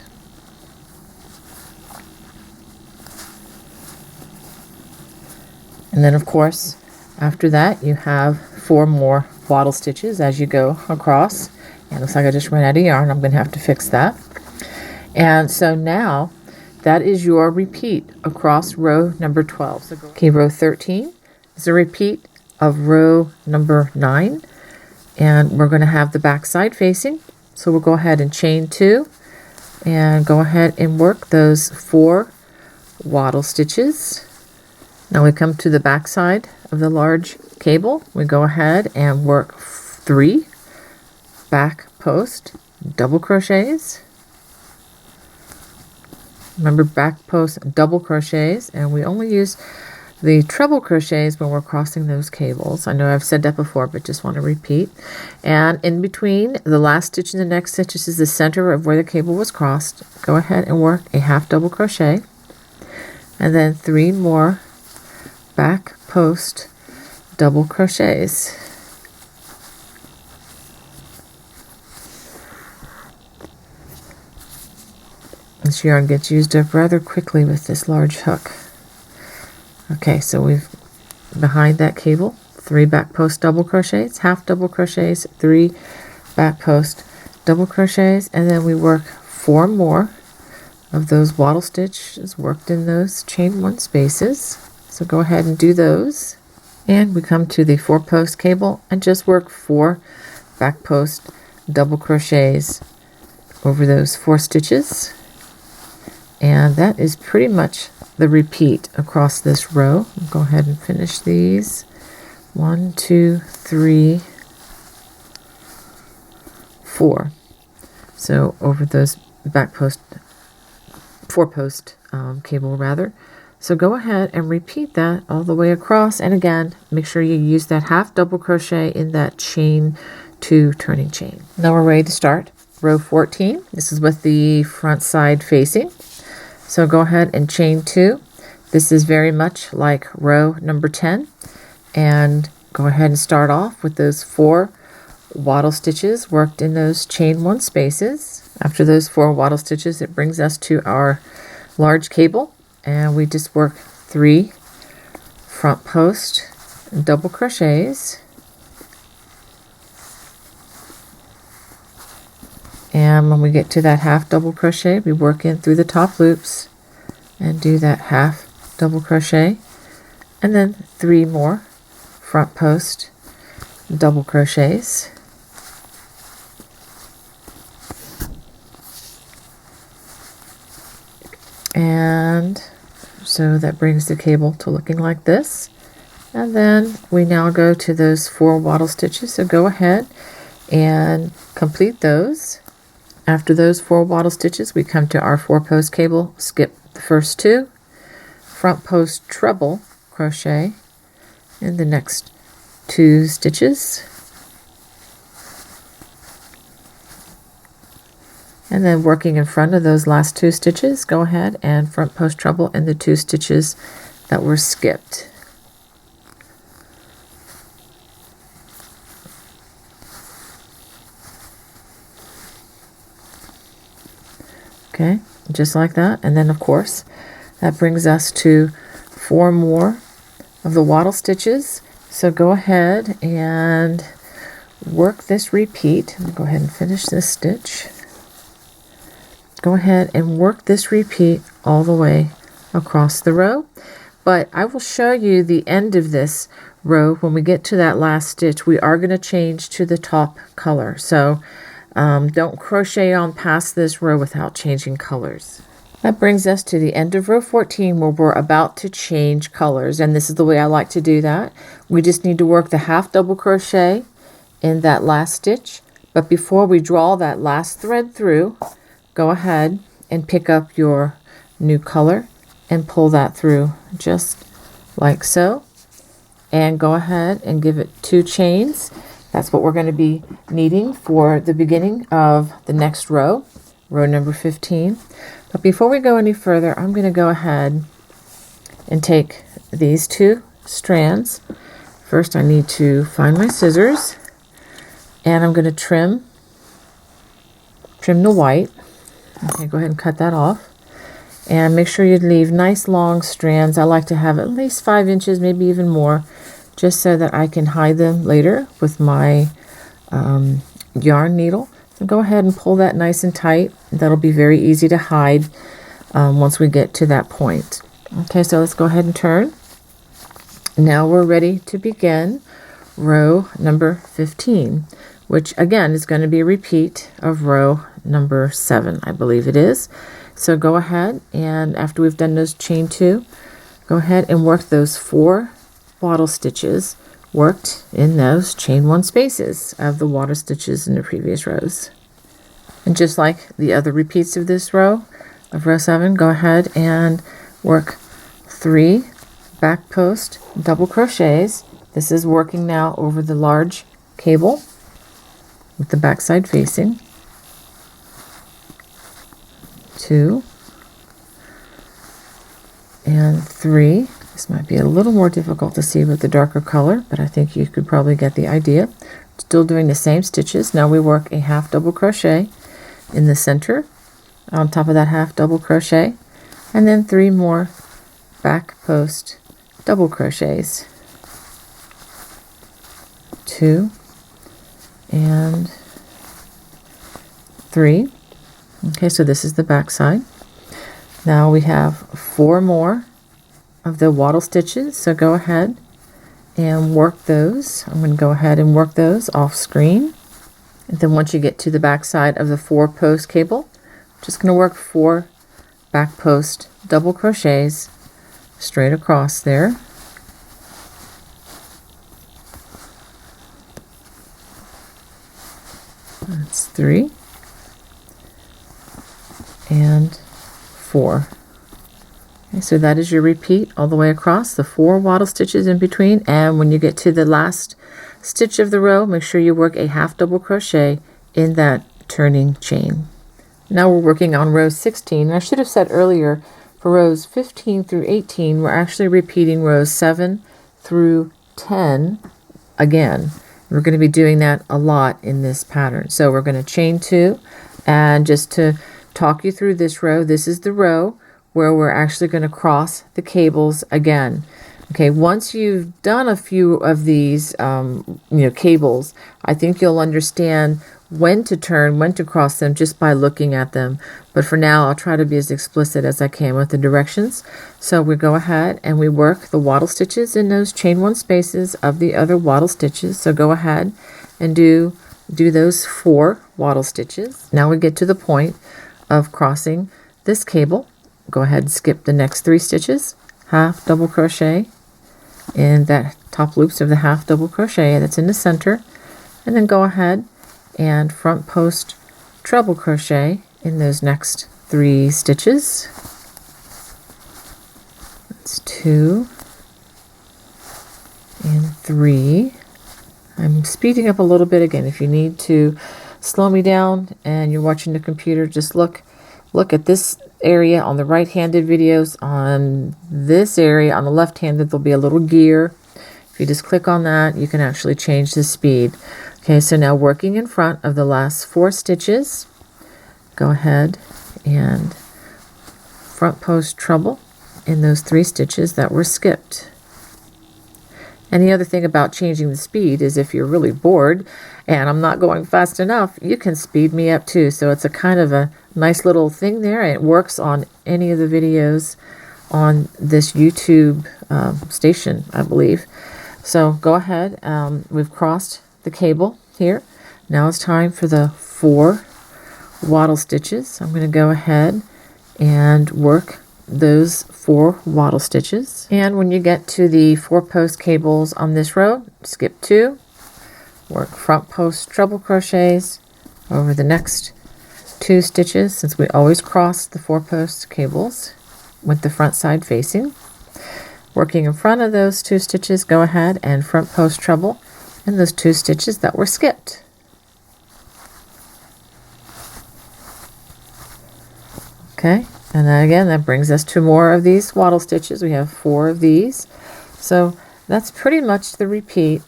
And then of course, after that, you have 4 more wattle stitches as you go across. And it looks like I just ran out of yarn. I'm going to have to fix that. And so now that is your repeat across row number 12. So okay, row 13 is a repeat of row number 9. And we're going to have the back side facing. So we'll go ahead and chain 2 and go ahead and work those 4 wattle stitches. Now we come to the back side of the large cable. We go ahead and work 3 back post double crochets. Remember, back post double crochets, and we only use the treble crochets when we're crossing those cables. I know I've said that before, but just want to repeat. And in between the last stitch and the next stitch, this is the center of where the cable was crossed. Go ahead and work a half double crochet, and then 3 more back post double crochets. This yarn gets used up rather quickly with this large hook. Okay, so we've behind that cable 3 back post double crochets, half double crochets, 3 back post double crochets, and then we work 4 more of those wattle stitches worked in those chain 1 spaces. So go ahead and do those. And we come to the 4-post cable and just work 4 back post double crochets over those 4 stitches. And that is pretty much the repeat across this row. I'll go ahead and finish these. 1, 2, 3, 4. So over those back post, 4-post cable rather. So go ahead and repeat that all the way across, and again, make sure you use that half double crochet in that chain 2 turning chain. Now we're ready to start row 14. This is with the front side facing. So go ahead and chain 2. This is very much like row number 10, and go ahead and start off with those 4 wattle stitches worked in those chain 1 spaces. After those 4 wattle stitches, it brings us to our large cable. And we just work 3 front post double crochets, and when we get to that half double crochet, we work in through the top loops and do that half double crochet, and then 3 more front post double crochets. And so that brings the cable to looking like this. And then we now go to those 4 wattle stitches. So go ahead and complete those. After those 4 wattle stitches, we come to our 4-post cable, skip the first 2, front post treble crochet in the next 2 stitches. And then working in front of those last 2 stitches, go ahead and front post treble in the 2 stitches that were skipped. Okay, just like that. And then of course, that brings us to 4 more of the wattle stitches. So go ahead and work this repeat. I'm going to go ahead and finish this stitch. Go ahead and work this repeat all the way across the row. But I will show you the end of this row. When we get to that last stitch, we are going to change to the top color. So don't crochet on past this row without changing colors. That brings us to the end of row 14 where we're about to change colors, and this is the way I like to do that. We just need to work the half double crochet in that last stitch, but before we draw that last thread through, go ahead and pick up your new color and pull that through just like so, and go ahead and give it 2 chains. That's what we're going to be needing for the beginning of the next row, row number 15. But before we go any further, I'm going to go ahead and take these 2 strands. First, I need to find my scissors, and I'm going to trim the white. Okay, go ahead and cut that off. And make sure you leave nice long strands. I like to have at least 5 inches, maybe even more, just so that I can hide them later with my yarn needle. So go ahead and pull that nice and tight. That'll be very easy to hide once we get to that point. Okay, so let's go ahead and turn. Now we're ready to begin row number 15, which again is going to be a repeat of row number 7, I believe it is. So go ahead, and after we've done those chain 2, go ahead and work those 4 waddle stitches worked in those chain 1 spaces of the waddle stitches in the previous rows. And just like the other repeats of this row, of row 7, go ahead and work 3 back post double crochets. This is working now over the large cable with the back side facing. 2 and 3. This might be a little more difficult to see with the darker color, but I think you could probably get the idea. Still doing the same stitches. Now we work a half double crochet in the center on top of that half double crochet, and then 3 more back post double crochets. 2 and 3. Okay, so this is the back side. Now we have 4 more of the waddle stitches, so go ahead and work those. I'm going to go ahead and work those off screen. And then once you get to the back side of the 4 post cable, just going to work 4 back post double crochets straight across there. That's 3 and 4. Okay, so that is your repeat all the way across, the 4 waddle stitches in between, and when you get to the last stitch of the row, make sure you work a half double crochet in that turning chain. Now we're working on row 16. I should have said earlier, for rows 15 through 18, we're actually repeating rows 7 through 10 again. We're going to be doing that a lot in this pattern. So we're going to chain 2, and just to talk you through this row, this is the row where we're actually going to cross the cables again. Okay, once you've done a few of these cables, I think you'll understand when to turn, when to cross them just by looking at them. But for now, I'll try to be as explicit as I can with the directions. So we go ahead and we work the waddle stitches in those chain 1 spaces of the other waddle stitches. So go ahead and do those 4 waddle stitches. Now we get to the point of crossing this cable. Go ahead and skip the next 3 stitches, half double crochet in that top loops of the half double crochet that's in the center, and then go ahead and front post treble crochet in those next 3 stitches. That's 2 and 3. I'm speeding up a little bit again. If you need to slow me down and you're watching the computer, just look at this area on the right-handed videos. On this area on the left-handed, there'll be a little gear. If you just click on that, you can actually change the speed. Okay, so now working in front of the last 4 stitches, go ahead and front post treble in those 3 stitches that were skipped. And the other thing about changing the speed is if you're really bored and I'm not going fast enough, you can speed me up too. So it's a kind of a nice little thing there, and it works on any of the videos on this YouTube station, I believe. So go ahead. We've crossed the cable here. Now it's time for the 4 waddle stitches. I'm going to go ahead and work those 4 wattle stitches. And when you get to the 4 post cables on this row, skip 2, work front post treble crochets over the next 2 stitches, since we always cross the 4 post cables with the front side facing. Working in front of those 2 stitches, go ahead and front post treble in those 2 stitches that were skipped. Okay, and then again, that brings us to more of these wattle stitches. We have 4 of these. So that's pretty much the repeat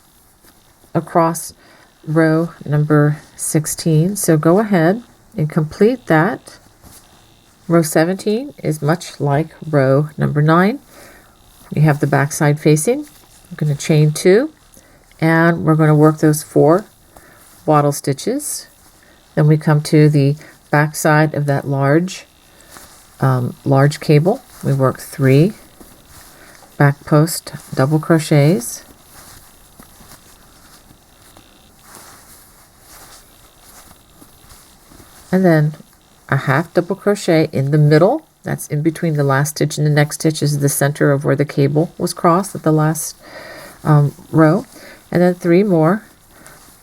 across row number 16. So go ahead and complete that. Row 17 is much like row number 9. You have the back side facing. I'm going to chain 2, and we're going to work those 4 wattle stitches. Then we come to the back side of that large cable. We work 3 back post double crochets, and then a half double crochet in the middle. That's in between the last stitch and the next stitch is the center of where the cable was crossed at the last row, and then 3 more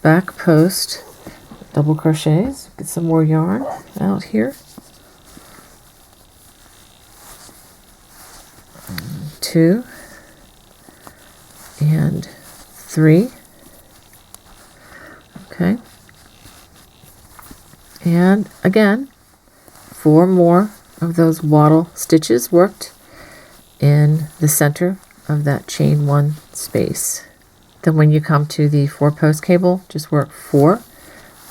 back post double crochets. Get some more yarn out here. 2 and 3. Okay, and again 4 more of those wattle stitches worked in the center of that chain 1 space. Then when you come to the 4 post cable, just work 4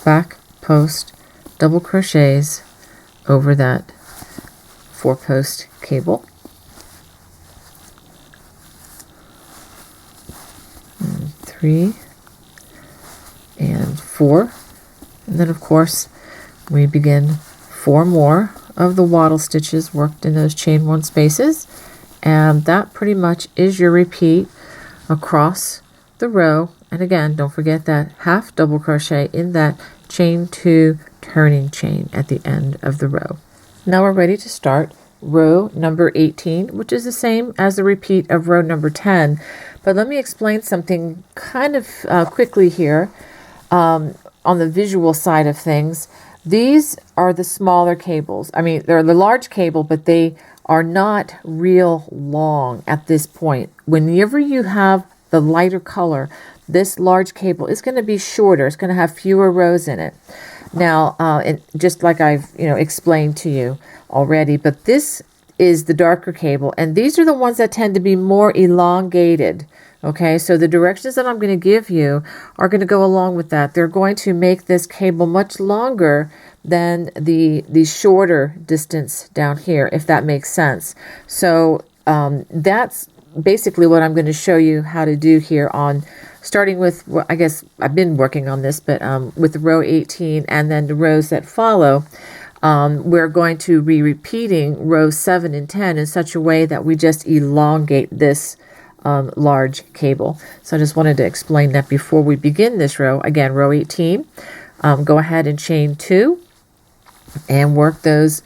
back post double crochets over that 4 post cable. 3 and 4, and then of course we begin 4 more of the wattle stitches worked in those chain 1 spaces, and that pretty much is your repeat across the row. And again, don't forget that half double crochet in that chain 2 turning chain at the end of the row. Now we're ready to start row number 18, which is the same as the repeat of row number 10. But let me explain something kind of quickly here on the visual side of things. These are the smaller cables. I mean, they're the large cable, but they are not real long at this point. Whenever you have the lighter color, this large cable is going to be shorter. It's going to have fewer rows in it. Now, and just like I've explained to you already, but this is the darker cable, and these are the ones that tend to be more elongated. Okay, so the directions that I'm going to give you are going to go along with that. They're going to make this cable much longer than the shorter distance down here, if that makes sense. So that's basically what I'm going to show you how to do here on starting with, I guess I've been working on this, but with row 18 and then the rows that follow. We're going to be repeating rows 7 and 10 in such a way that we just elongate this large cable. So I just wanted to explain that before we begin this row. Again, row 18, go ahead and chain 2 and work those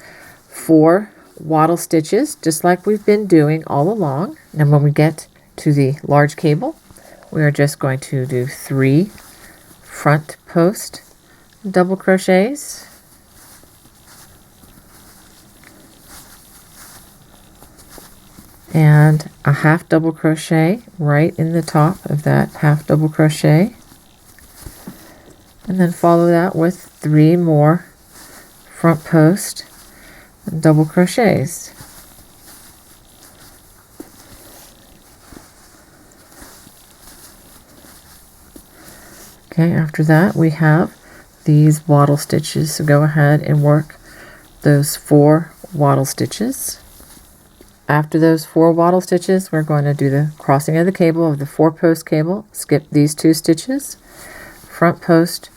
4 wattle stitches just like we've been doing all along. And when we get to the large cable, we are just going to do 3 front post double crochets, and a half double crochet right in the top of that half double crochet, and then follow that with 3 more front post double crochets. Okay, after that we have these wattle stitches, so go ahead and work those 4 wattle stitches. After those 4 wattle stitches, we're going to do the crossing of the cable of the 4 post cable, skip these 2 stitches, front post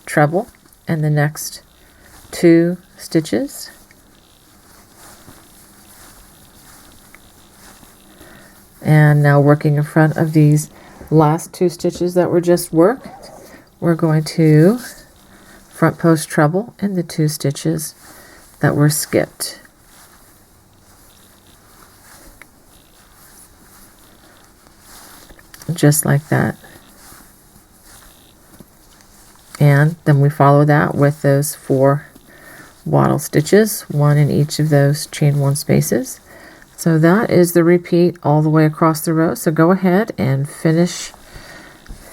treble, and the next 2 stitches. And now working in front of these last 2 stitches that were just worked, we're going to front post treble in the 2 stitches that were skipped. just like that. And then we follow that with those 4 wattle stitches, 1 in each of those chain 1 spaces. So that is the repeat all the way across the row. So go ahead and finish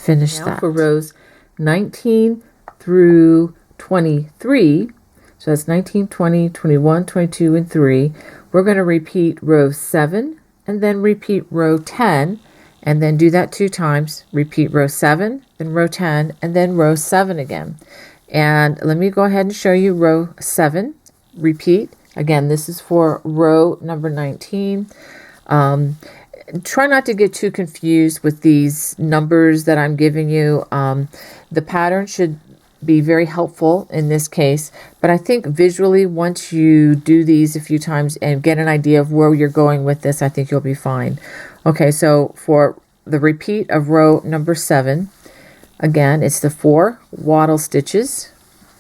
now that. For rows 19 through 23, so that's 19, 20, 21, 22, and 3, we're going to repeat row 7 and then repeat row 10, and then do that 2 times. Repeat row 7, then row 10, and then row 7 again. And let me go ahead and show you row 7. Repeat. Again, this is for row number 19. Try not to get too confused with these numbers that I'm giving you. The pattern should be very helpful in this case, but I think visually, once you do these a few times and get an idea of where you're going with this, I think you'll be fine. Okay, so for the repeat of row number 7, again, it's the 4 wattle stitches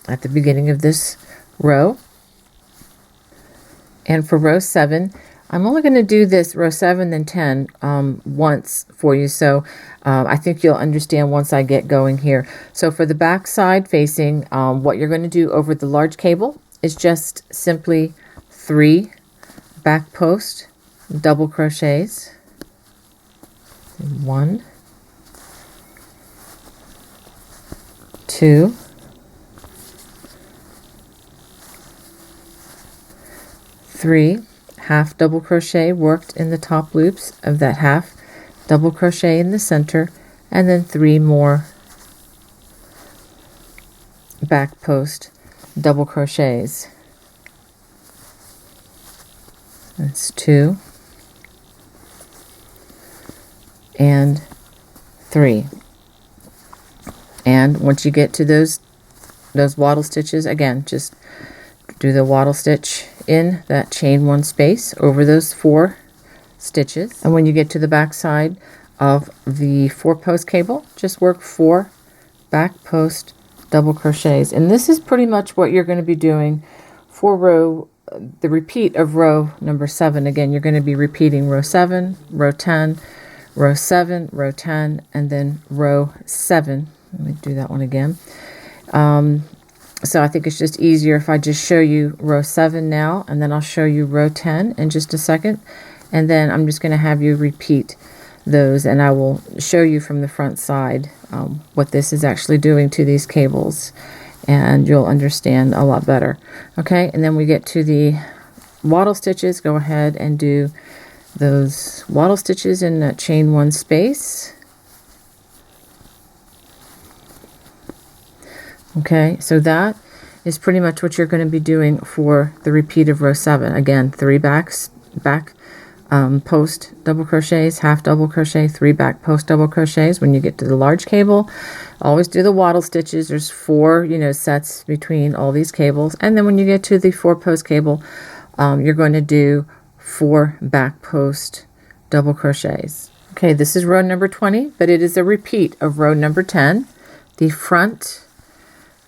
at the beginning of this row. And for row 7, I'm only going to do this row 7 then 10 once for you, so I think you'll understand once I get going here. So for the back side facing, what you're going to do over the large cable is just simply 3 back post double crochets. 1, 2, 3 half double crochet worked in the top loops of that half double crochet in the center, and then 3 more back post double crochets. That's 2 and 3. And once you get to those wattle stitches, again, just do the wattle stitch in that chain 1 space over those 4 stitches. And when you get to the back side of the 4-post cable, just work 4 back post double crochets. And this is pretty much what you're going to be doing for the repeat of row number 7. Again, you're going to be repeating row 7, row 10, row 7, row 10, and then row 7. Let me do that one again. So I think it's just easier if I just show you row 7 now, and then I'll show you row 10 in just a second. And then I'm just going to have you repeat those, and I will show you from the front side what this is actually doing to these cables, and you'll understand a lot better. Okay, and then we get to the wattle stitches. Go ahead and do those wattle stitches in that chain 1 space. Okay, so that is pretty much what you're going to be doing for the repeat of row 7. Again, 3 back post double crochets, half double crochet, 3 back post double crochets. When you get to the large cable, always do the wattle stitches. There's 4 sets between all these cables, and then when you get to the 4-post cable, you're going to do 4 back post double crochets. Okay, this is row number 20, but it is a repeat of row number 10. The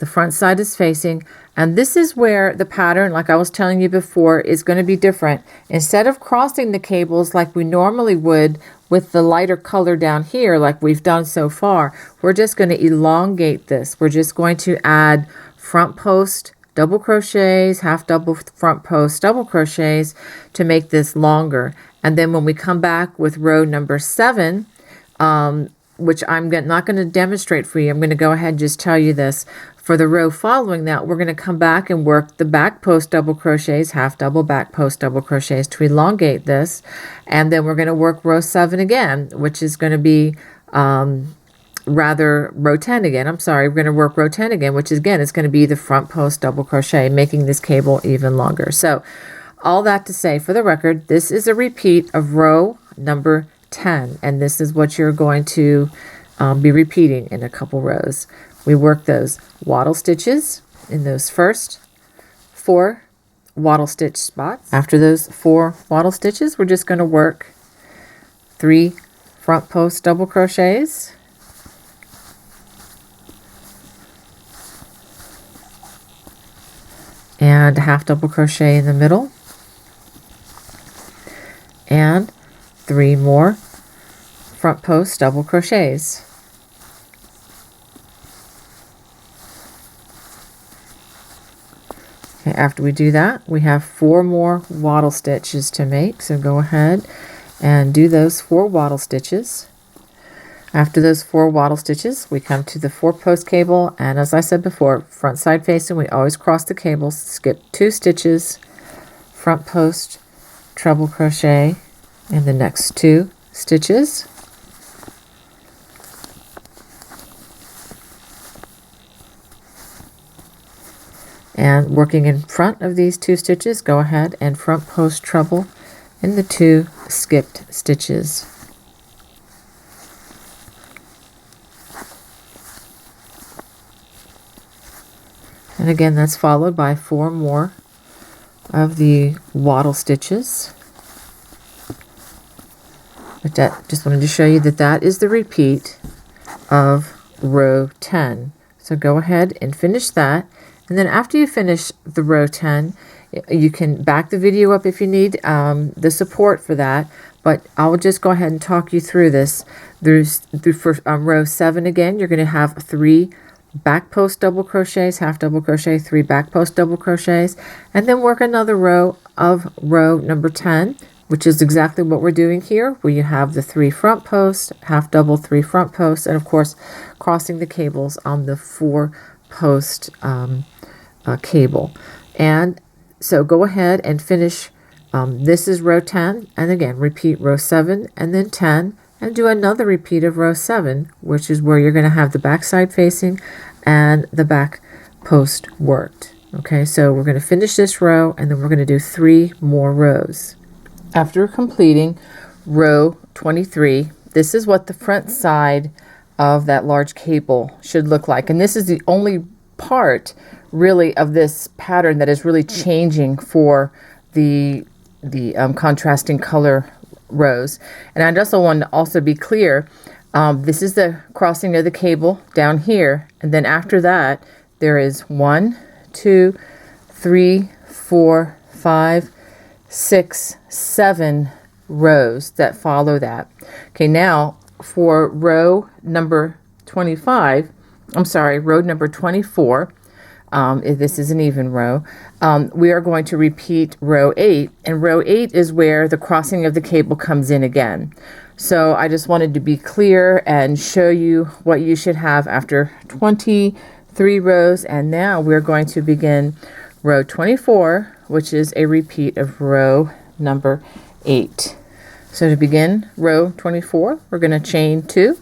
front side is facing, and this is where the pattern, like I was telling you before, is going to be different. Instead of crossing the cables like we normally would with the lighter color down here, like we've done so far, we're just going to elongate this. We're just going to add front post double crochets, half double front post double crochets to make this longer. And then when we come back with row number 7, which I'm not going to demonstrate for you, I'm going to go ahead and just tell you this. For the row following that, we're going to come back and work the back post double crochets, half double back post double crochets to elongate this. And then we're going to work row 7 again, which is going to be row 10 again. I'm sorry, we're going to work row 10 again, which is, again, it's going to be the front post double crochet, making this cable even longer. So all that to say, for the record, this is a repeat of row number 10, and this is what you're going to be repeating in a couple rows. We work those wattle stitches in those first 4 wattle stitch spots. After those 4 wattle stitches, we're just going to work 3 front post double crochets, and a half double crochet in the middle, and 3 more front post double crochets. Okay, after we do that, we have 4 more wattle stitches to make, so go ahead and do those 4 wattle stitches. After those 4 wattle stitches, we come to the 4-post cable, and as I said before, front side facing, we always cross the cables, skip 2 stitches, front post treble crochet in the next 2 stitches. And working in front of these 2 stitches, go ahead and front post treble in the 2 skipped stitches. And again, that's followed by 4 more of the wattle stitches. But that, just wanted to show you that that is the repeat of row 10. So go ahead and finish that. And then after you finish the row 10, you can back the video up if you need the support for that. But I'll just go ahead and talk you through this. For row 7 again, you're going to have 3 back post double crochets, half double crochet, 3 back post double crochets, and then work another row of row number 10, which is exactly what we're doing here, where you have the 3 front posts, half double, 3 front posts, and of course crossing the cables on the 4-post cable. And so go ahead and finish. This is row 10, and again repeat row 7 and then 10, and do another repeat of row 7, which is where you're going to have the back side facing and the back post worked. Okay, so we're going to finish this row, and then we're going to do 3 more rows. After completing row 23, this is what the front side of that large cable should look like, and this is the only part really of this pattern that is really changing for the contrasting color rows. And I just want to also be clear, this is the crossing of the cable down here, and then after that there is 1, 2, 3, 4, 5, 6, 7 rows that follow that. Okay, now for row number 25, I'm sorry, row number 24, this is an even row, we are going to repeat row 8, and row 8 is where the crossing of the cable comes in again. So I just wanted to be clear and show you what you should have after 23 rows, and now we're going to begin row 24, which is a repeat of row number 8. So to begin row 24, we're going to chain 2,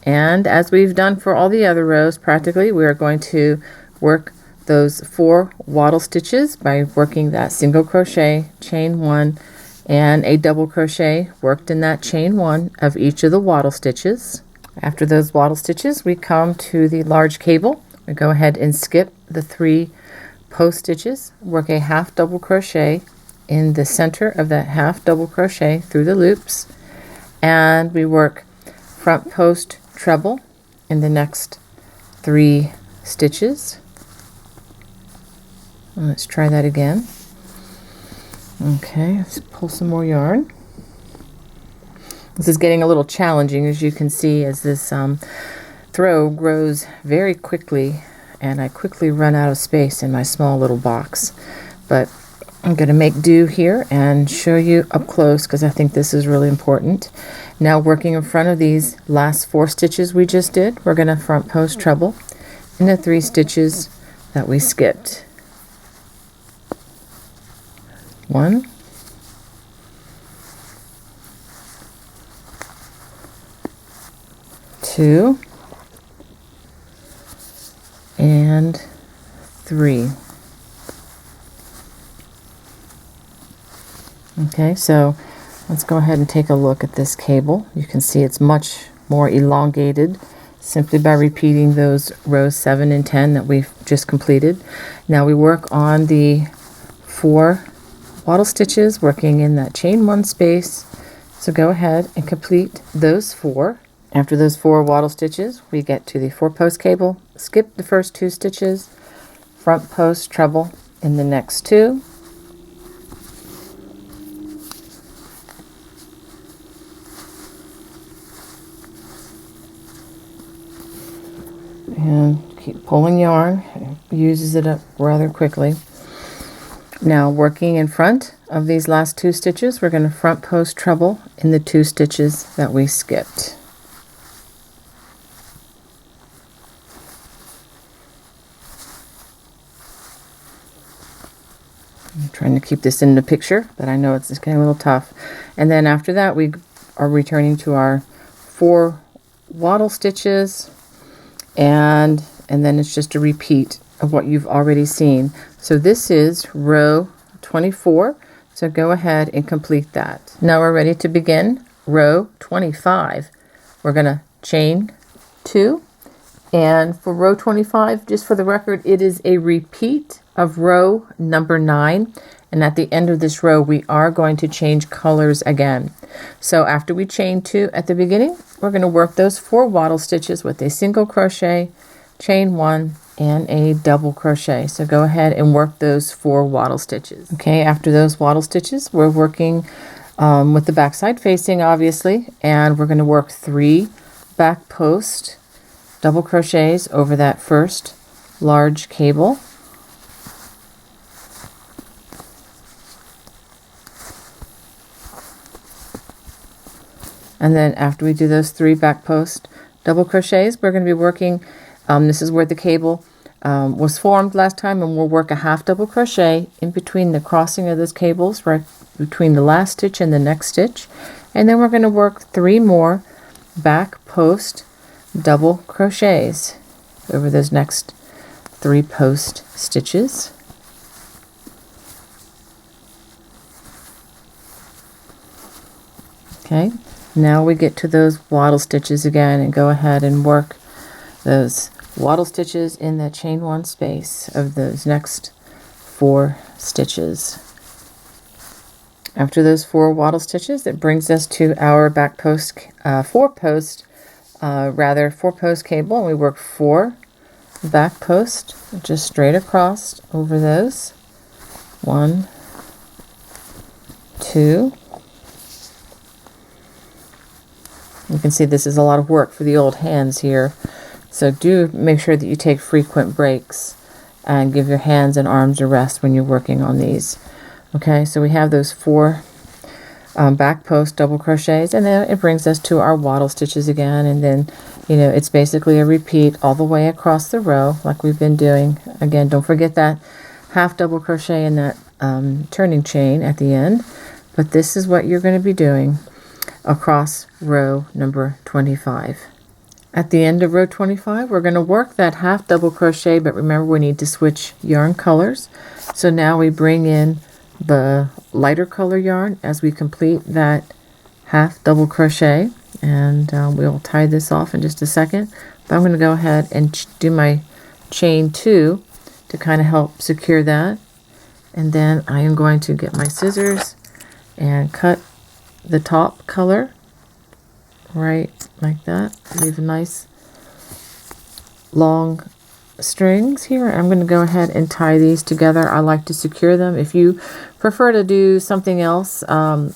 and as we've done for all the other rows practically, we are going to work those 4 wattle stitches by working that single crochet, chain 1, and a double crochet worked in that chain 1 of each of the wattle stitches. After those wattle stitches, we come to the large cable. We go ahead and skip the 3 post stitches, work a half double crochet in the center of that half double crochet through the loops, and we work front post treble in the next 3 stitches. Let's try that again. Okay, let's pull some more yarn. This is getting a little challenging, as you can see, as this throw grows very quickly, and I quickly run out of space in my small little box. But I'm going to make do here and show you up close, because I think this is really important. Now, working in front of these last 4 stitches we just did, we're going to front post treble in the 3 stitches that we skipped. 1, 2, and 3. Okay, so let's go ahead and take a look at this cable. You can see it's much more elongated simply by repeating those rows 7 and 10 that we've just completed. Now we work on the 4 wattle stitches, working in that chain 1 space. So go ahead and complete those 4. After those 4 wattle stitches, we get to the 4-post cable, skip the first 2 stitches, front post treble in the next 2, and keep pulling yarn. It uses it up rather quickly. Now, working in front of these last 2 stitches, we're going to front post treble in the 2 stitches that we skipped. I'm trying to keep this in the picture, but I know it's just getting a little tough. And then after that, we are returning to our 4 waddle stitches, and then it's just a repeat of what you've already seen. So this is row 24, so go ahead and complete that. Now we're ready to begin row 25. We're going to chain 2, and for row 25, just for the record, it is a repeat of row number 9, and at the end of this row we are going to change colors again. So after we chain 2 at the beginning, we're going to work those 4 waddle stitches with a single crochet, chain 1, and a double crochet. So go ahead and work those 4 waddle stitches. Okay, after those waddle stitches, we're working with the back side facing, obviously, and we're going to work 3 back post double crochets over that first large cable. And then after we do those 3 back post double crochets, we're going to be working, this is where the cable was formed last time, and we'll work a half double crochet in between the crossing of those cables, right between the last stitch and the next stitch. And then we're going to work 3 more back post double crochets over those next 3 post stitches. Okay. Now we get to those waddle stitches again, and go ahead and work those waddle stitches in that chain 1 space of those next 4 stitches. After those 4 waddle stitches, it brings us to our back post, 4 post cable, and we work 4 back post just straight across over those. 1, 2. You can see this is a lot of work for the old hands here, so do make sure that you take frequent breaks and give your hands and arms a rest when you're working on these. Okay, so we have those 4 back post double crochets, and then it brings us to our waddle stitches again, and then it's basically a repeat all the way across the row like we've been doing. Again, don't forget that half double crochet in that turning chain at the end, but this is what you're going to be doing across row number 25. At the end of row 25, we're going to work that half double crochet, but remember we need to switch yarn colors. So now we bring in the lighter color yarn as we complete that half double crochet, and we'll tie this off in just a second, but I'm going to go ahead and do my chain 2 to kind of help secure that, and then I am going to get my scissors and cut the top color right like that. Leave a nice long strings here. I'm going to go ahead and tie these together. I like to secure them. If you prefer to do something else,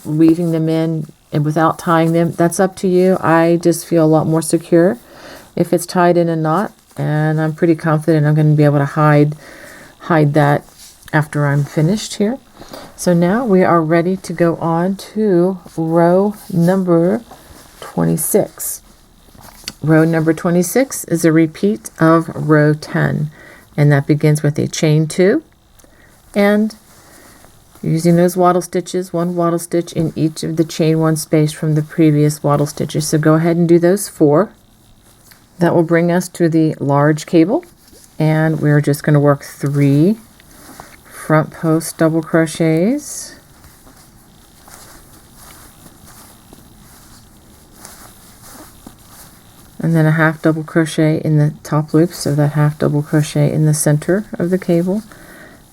weaving them in and without tying them, that's up to you. I just feel a lot more secure if it's tied in a knot, and I'm pretty confident I'm going to be able to hide that after I'm finished here. So now we are ready to go on to row number 26. Row number 26 is a repeat of row 10, and that begins with a chain 2, and using those waddle stitches, 1 waddle stitch in each of the chain 1 space from the previous waddle stitches. So go ahead and do those 4. That will bring us to the large cable, and we're just going to work 3 front post double crochets, and then a half double crochet in the top loops of that half double crochet in the center of the cable,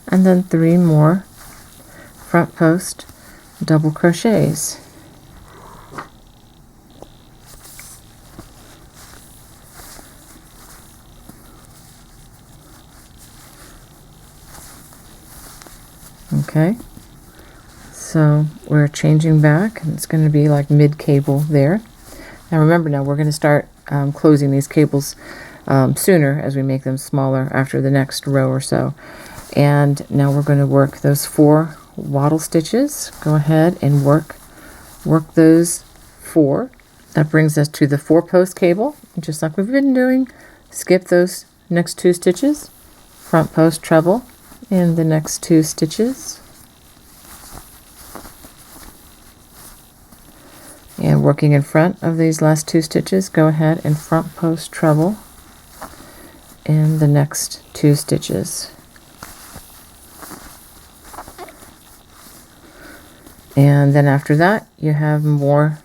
and then 3 more front post double crochets. Okay, so we're changing back, and it's going to be like mid cable there. Now remember, now we're going to start closing these cables sooner as we make them smaller after the next row or so. And now we're going to work those 4 wattle stitches. Go ahead and work those 4. That brings us to the 4-post cable, just like we've been doing. Skip those next 2 stitches, front post treble in the next 2 stitches, and working in front of these last 2 stitches, go ahead and front post treble in the next 2 stitches. And then after that, you have more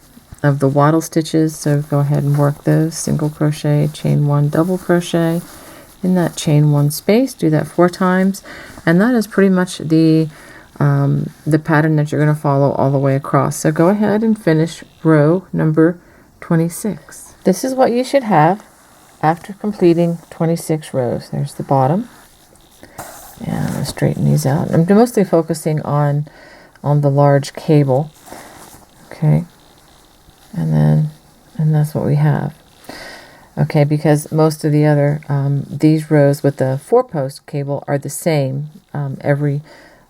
of the wattle stitches, so go ahead and work those. Single crochet, chain 1, double crochet in that chain 1 space. Do that 4 times, and that is pretty much the pattern that you're going to follow all the way across. So go ahead and finish row number 26. This is what you should have after completing 26 rows. There's the bottom, and I'll straighten these out. I'm mostly focusing on the large cable, okay, and that's what we have, okay, because most of the other these rows with the 4-post cable are the same every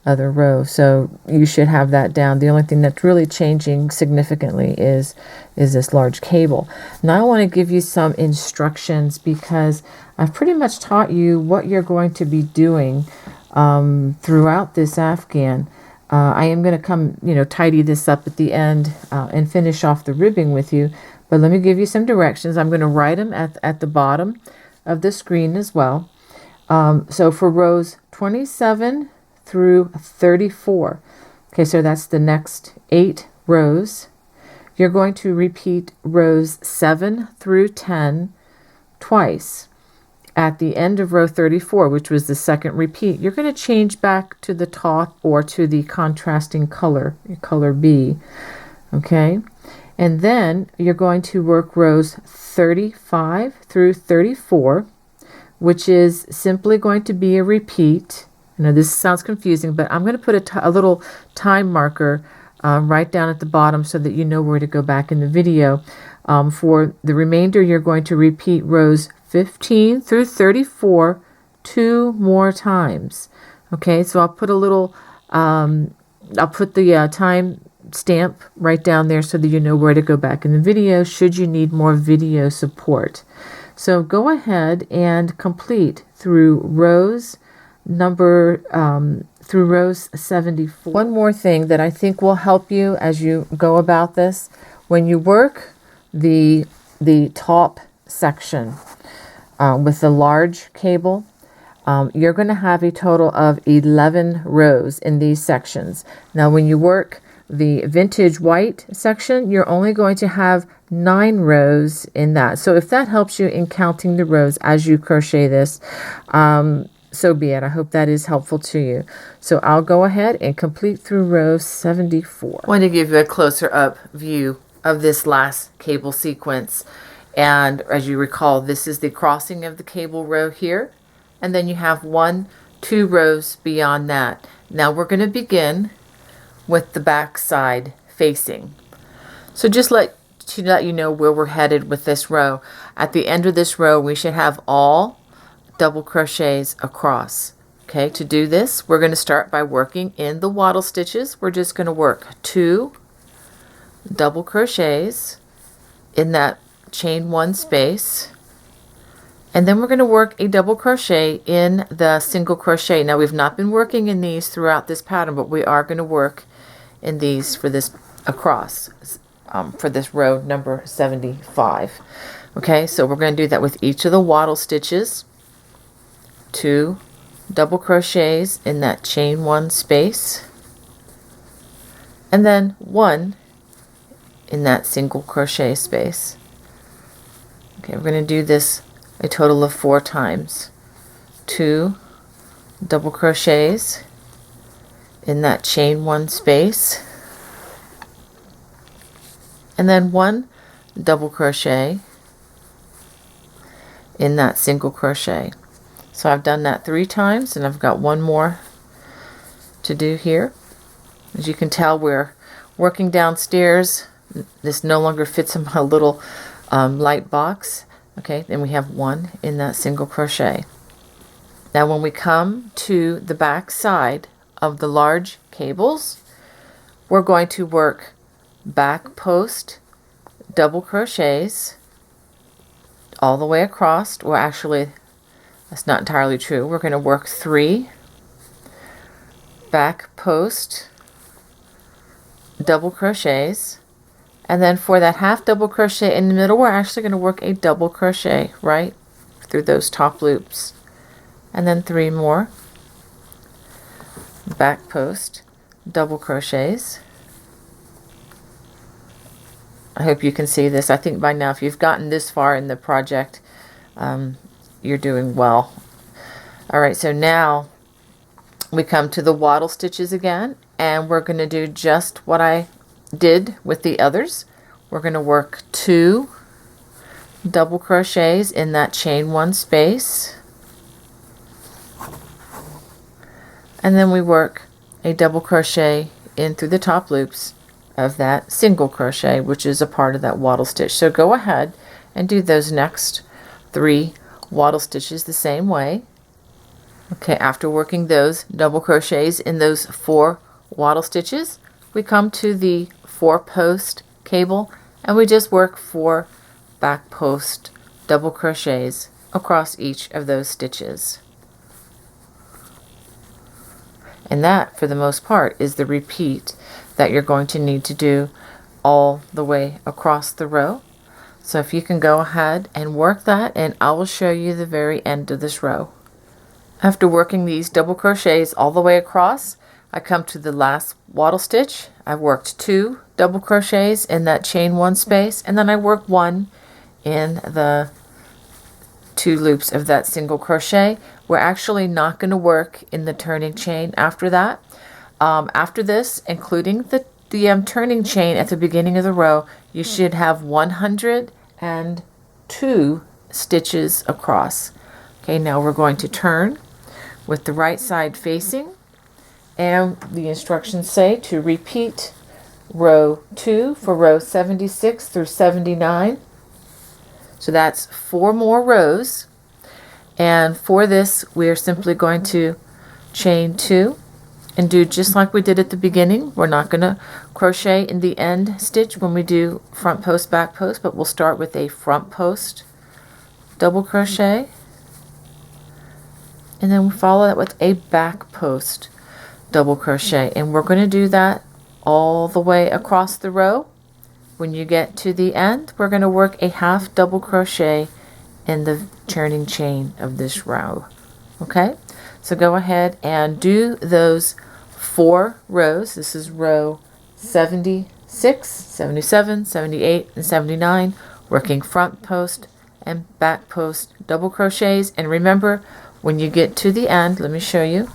other row, so you should have that down. The only thing that's really changing significantly is this large cable. Now I want to give you some instructions, because I've pretty much taught you what you're going to be doing throughout this Afghan. I am going to come, tidy this up at the end and finish off the ribbing with you. But let me give you some directions. I'm going to write them at the bottom of the screen as well. So for rows 27 through 34, okay, so that's the next 8 rows. You're going to repeat rows 7 through 10 twice. At the end of row 34, which was the second repeat, you're going to change back to the top or to the contrasting color, color B, okay? And then you're going to work rows 35 through 34, which is simply going to be a repeat. I know this sounds confusing, but I'm going to put a little time marker right down at the bottom so that you know where to go back in the video. For the remainder, you're going to repeat rows 15 through 34 2 more times. Okay, so I'll put a little, I'll put the time stamp right down there so that you know where to go back in the video should you need more video support. So go ahead and complete through rows through rows 74. One more thing that I think will help you as you go about this: when you work the top section with the large cable, you're going to have a total of 11 rows in these sections. Now when you work the vintage white section, you're only going to have 9 rows in that. So if that helps you in counting the rows as you crochet this, so be it. I hope that is helpful to you. So I'll go ahead and complete through row 74. I want to give you a closer up view of this last cable sequence. And as you recall, this is the crossing of the cable row here. And then you have 1, 2 rows beyond that. Now we're going to begin with the back side facing. So just to let you know where we're headed with this row. At the end of this row, we should have all double crochets across. Okay, to do this, we're going to start by working in the wattle stitches. We're just going to work 2 double crochets in that chain 1 space, and then we're going to work a double crochet in the single crochet. Now we've not been working in these throughout this pattern, but we are going to work in these for this across for this row number 75. Okay, so we're going to do that with each of the wattle stitches. 2 double crochets in that chain 1 space, and then 1 in that single crochet space. Okay, we're going to do this a total of 4 times. 2 double crochets in that chain 1 space, and then 1 double crochet in that single crochet. So I've done that 3 times, and I've got 1 more to do here. As you can tell, we're working downstairs. This no longer fits in my little light box. Okay, then we have 1 in that single crochet. Now when we come to the back side of the large cables, we're going to work back post double crochets all the way across. Well, actually, that's not entirely true. We're going to work 3 back post double crochets, and then for that half double crochet in the middle, we're actually going to work a double crochet right through those top loops, and then 3 more back post double crochets. I hope you can see this. I think by now, if you've gotten this far in the project, you're doing well. All right, so now we come to the wattle stitches again, and we're going to do just what I did with the others. We're going to work 2 double crochets in that chain 1 space, and then we work a double crochet in through the top loops of that single crochet, which is a part of that wattle stitch. So go ahead and do those next 3 wattle stitches the same way. Okay, after working those double crochets in those 4 wattle stitches, we come to the 4 post cable, and we just work 4 back post double crochets across each of those stitches. And that, for the most part, is the repeat that you're going to need to do all the way across the row. So if you can go ahead and work that, and I will show you the very end of this row. After working these double crochets all the way across, I come to the last wattle stitch. I've worked 2 double crochets in that chain 1 space, and then I work 1 in the 2 loops of that single crochet. We're actually not going to work in the turning chain after that. After this, including the turning chain at the beginning of the row, you should have 102 stitches across. Okay, now we're going to turn with the right side facing, and the instructions say to repeat row 2 for row 76 through 79. So that's 4 more rows, and for this we're simply going to chain 2 and do just like we did at the beginning. We're not going to crochet in the end stitch when we do front post back post, but we'll start with a front post double crochet, and then we follow that with a back post double crochet, and we're going to do that all the way across the row. When you get to the end, we're going to work a half double crochet in the turning chain of this row. Okay, so go ahead and do those 4 rows. This is row 76, 77, 78, and 79, working front post and back post double crochets. And remember, when you get to the end, let me show you.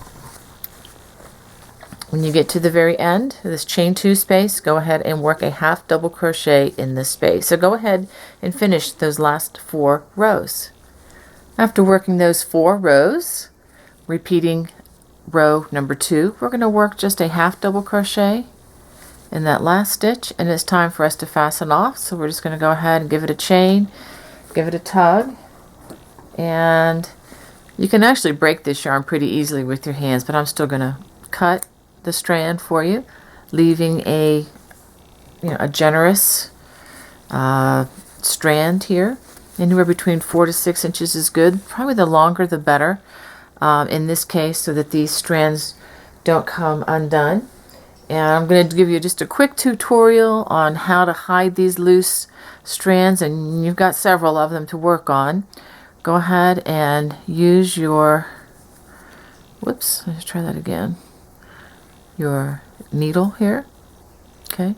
When you get to the very end, this chain 2 space, go ahead and work a half double crochet in this space. So go ahead and finish those last 4 rows. After working those 4 rows, repeating row number 2, we're going to work just a half double crochet in that last stitch, and it's time for us to fasten off. So we're just going to go ahead and give it a chain, give it a tug, and you can actually break this yarn pretty easily with your hands, but I'm still going to cut the strand for you, leaving a generous strand here. Anywhere between 4 to 6 inches is good. Probably the longer the better in this case, so that these strands don't come undone. And I'm going to give you just a quick tutorial on how to hide these loose strands, and you've got several of them to work on. Go ahead and use your, whoops, let's try that again, your needle here, okay,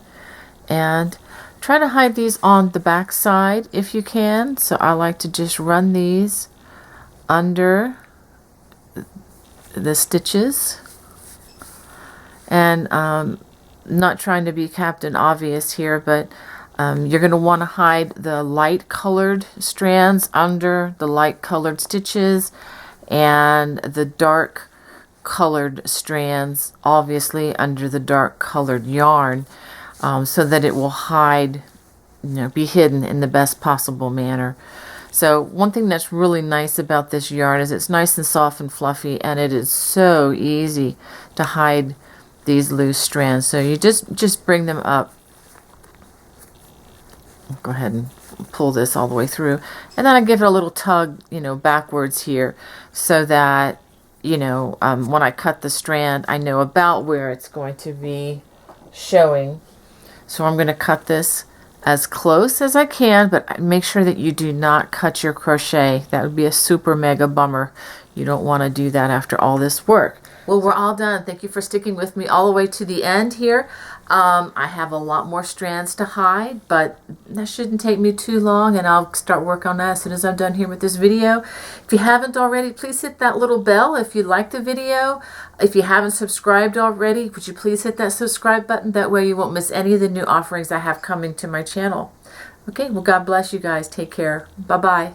and try to hide these on the back side if you can. So I like to just run these under the stitches, and not trying to be Captain Obvious here, but you're going to want to hide the light colored strands under the light colored stitches, and the dark colored strands obviously under the dark colored yarn, so that it will hide, be hidden in the best possible manner. So one thing that's really nice about this yarn is it's nice and soft and fluffy, and it is so easy to hide these loose strands. So you just bring them up. Go ahead and pull this all the way through, and then I give it a little tug, backwards here, so that when I cut the strand, I know about where it's going to be showing. So I'm going to cut this as close as I can, but make sure that you do not cut your crochet. That would be a super mega bummer. You don't want to do that after all this work. Well, we're all done. Thank you for sticking with me all the way to the end here. I have a lot more strands to hide, but that shouldn't take me too long, and I'll start work on that as soon as I'm done here with this video. If you haven't already, please hit that little bell if you like the video. If you haven't subscribed already, would you please hit that subscribe button? That way you won't miss any of the new offerings I have coming to my channel. Okay, well, God bless you guys. Take care. Bye-bye.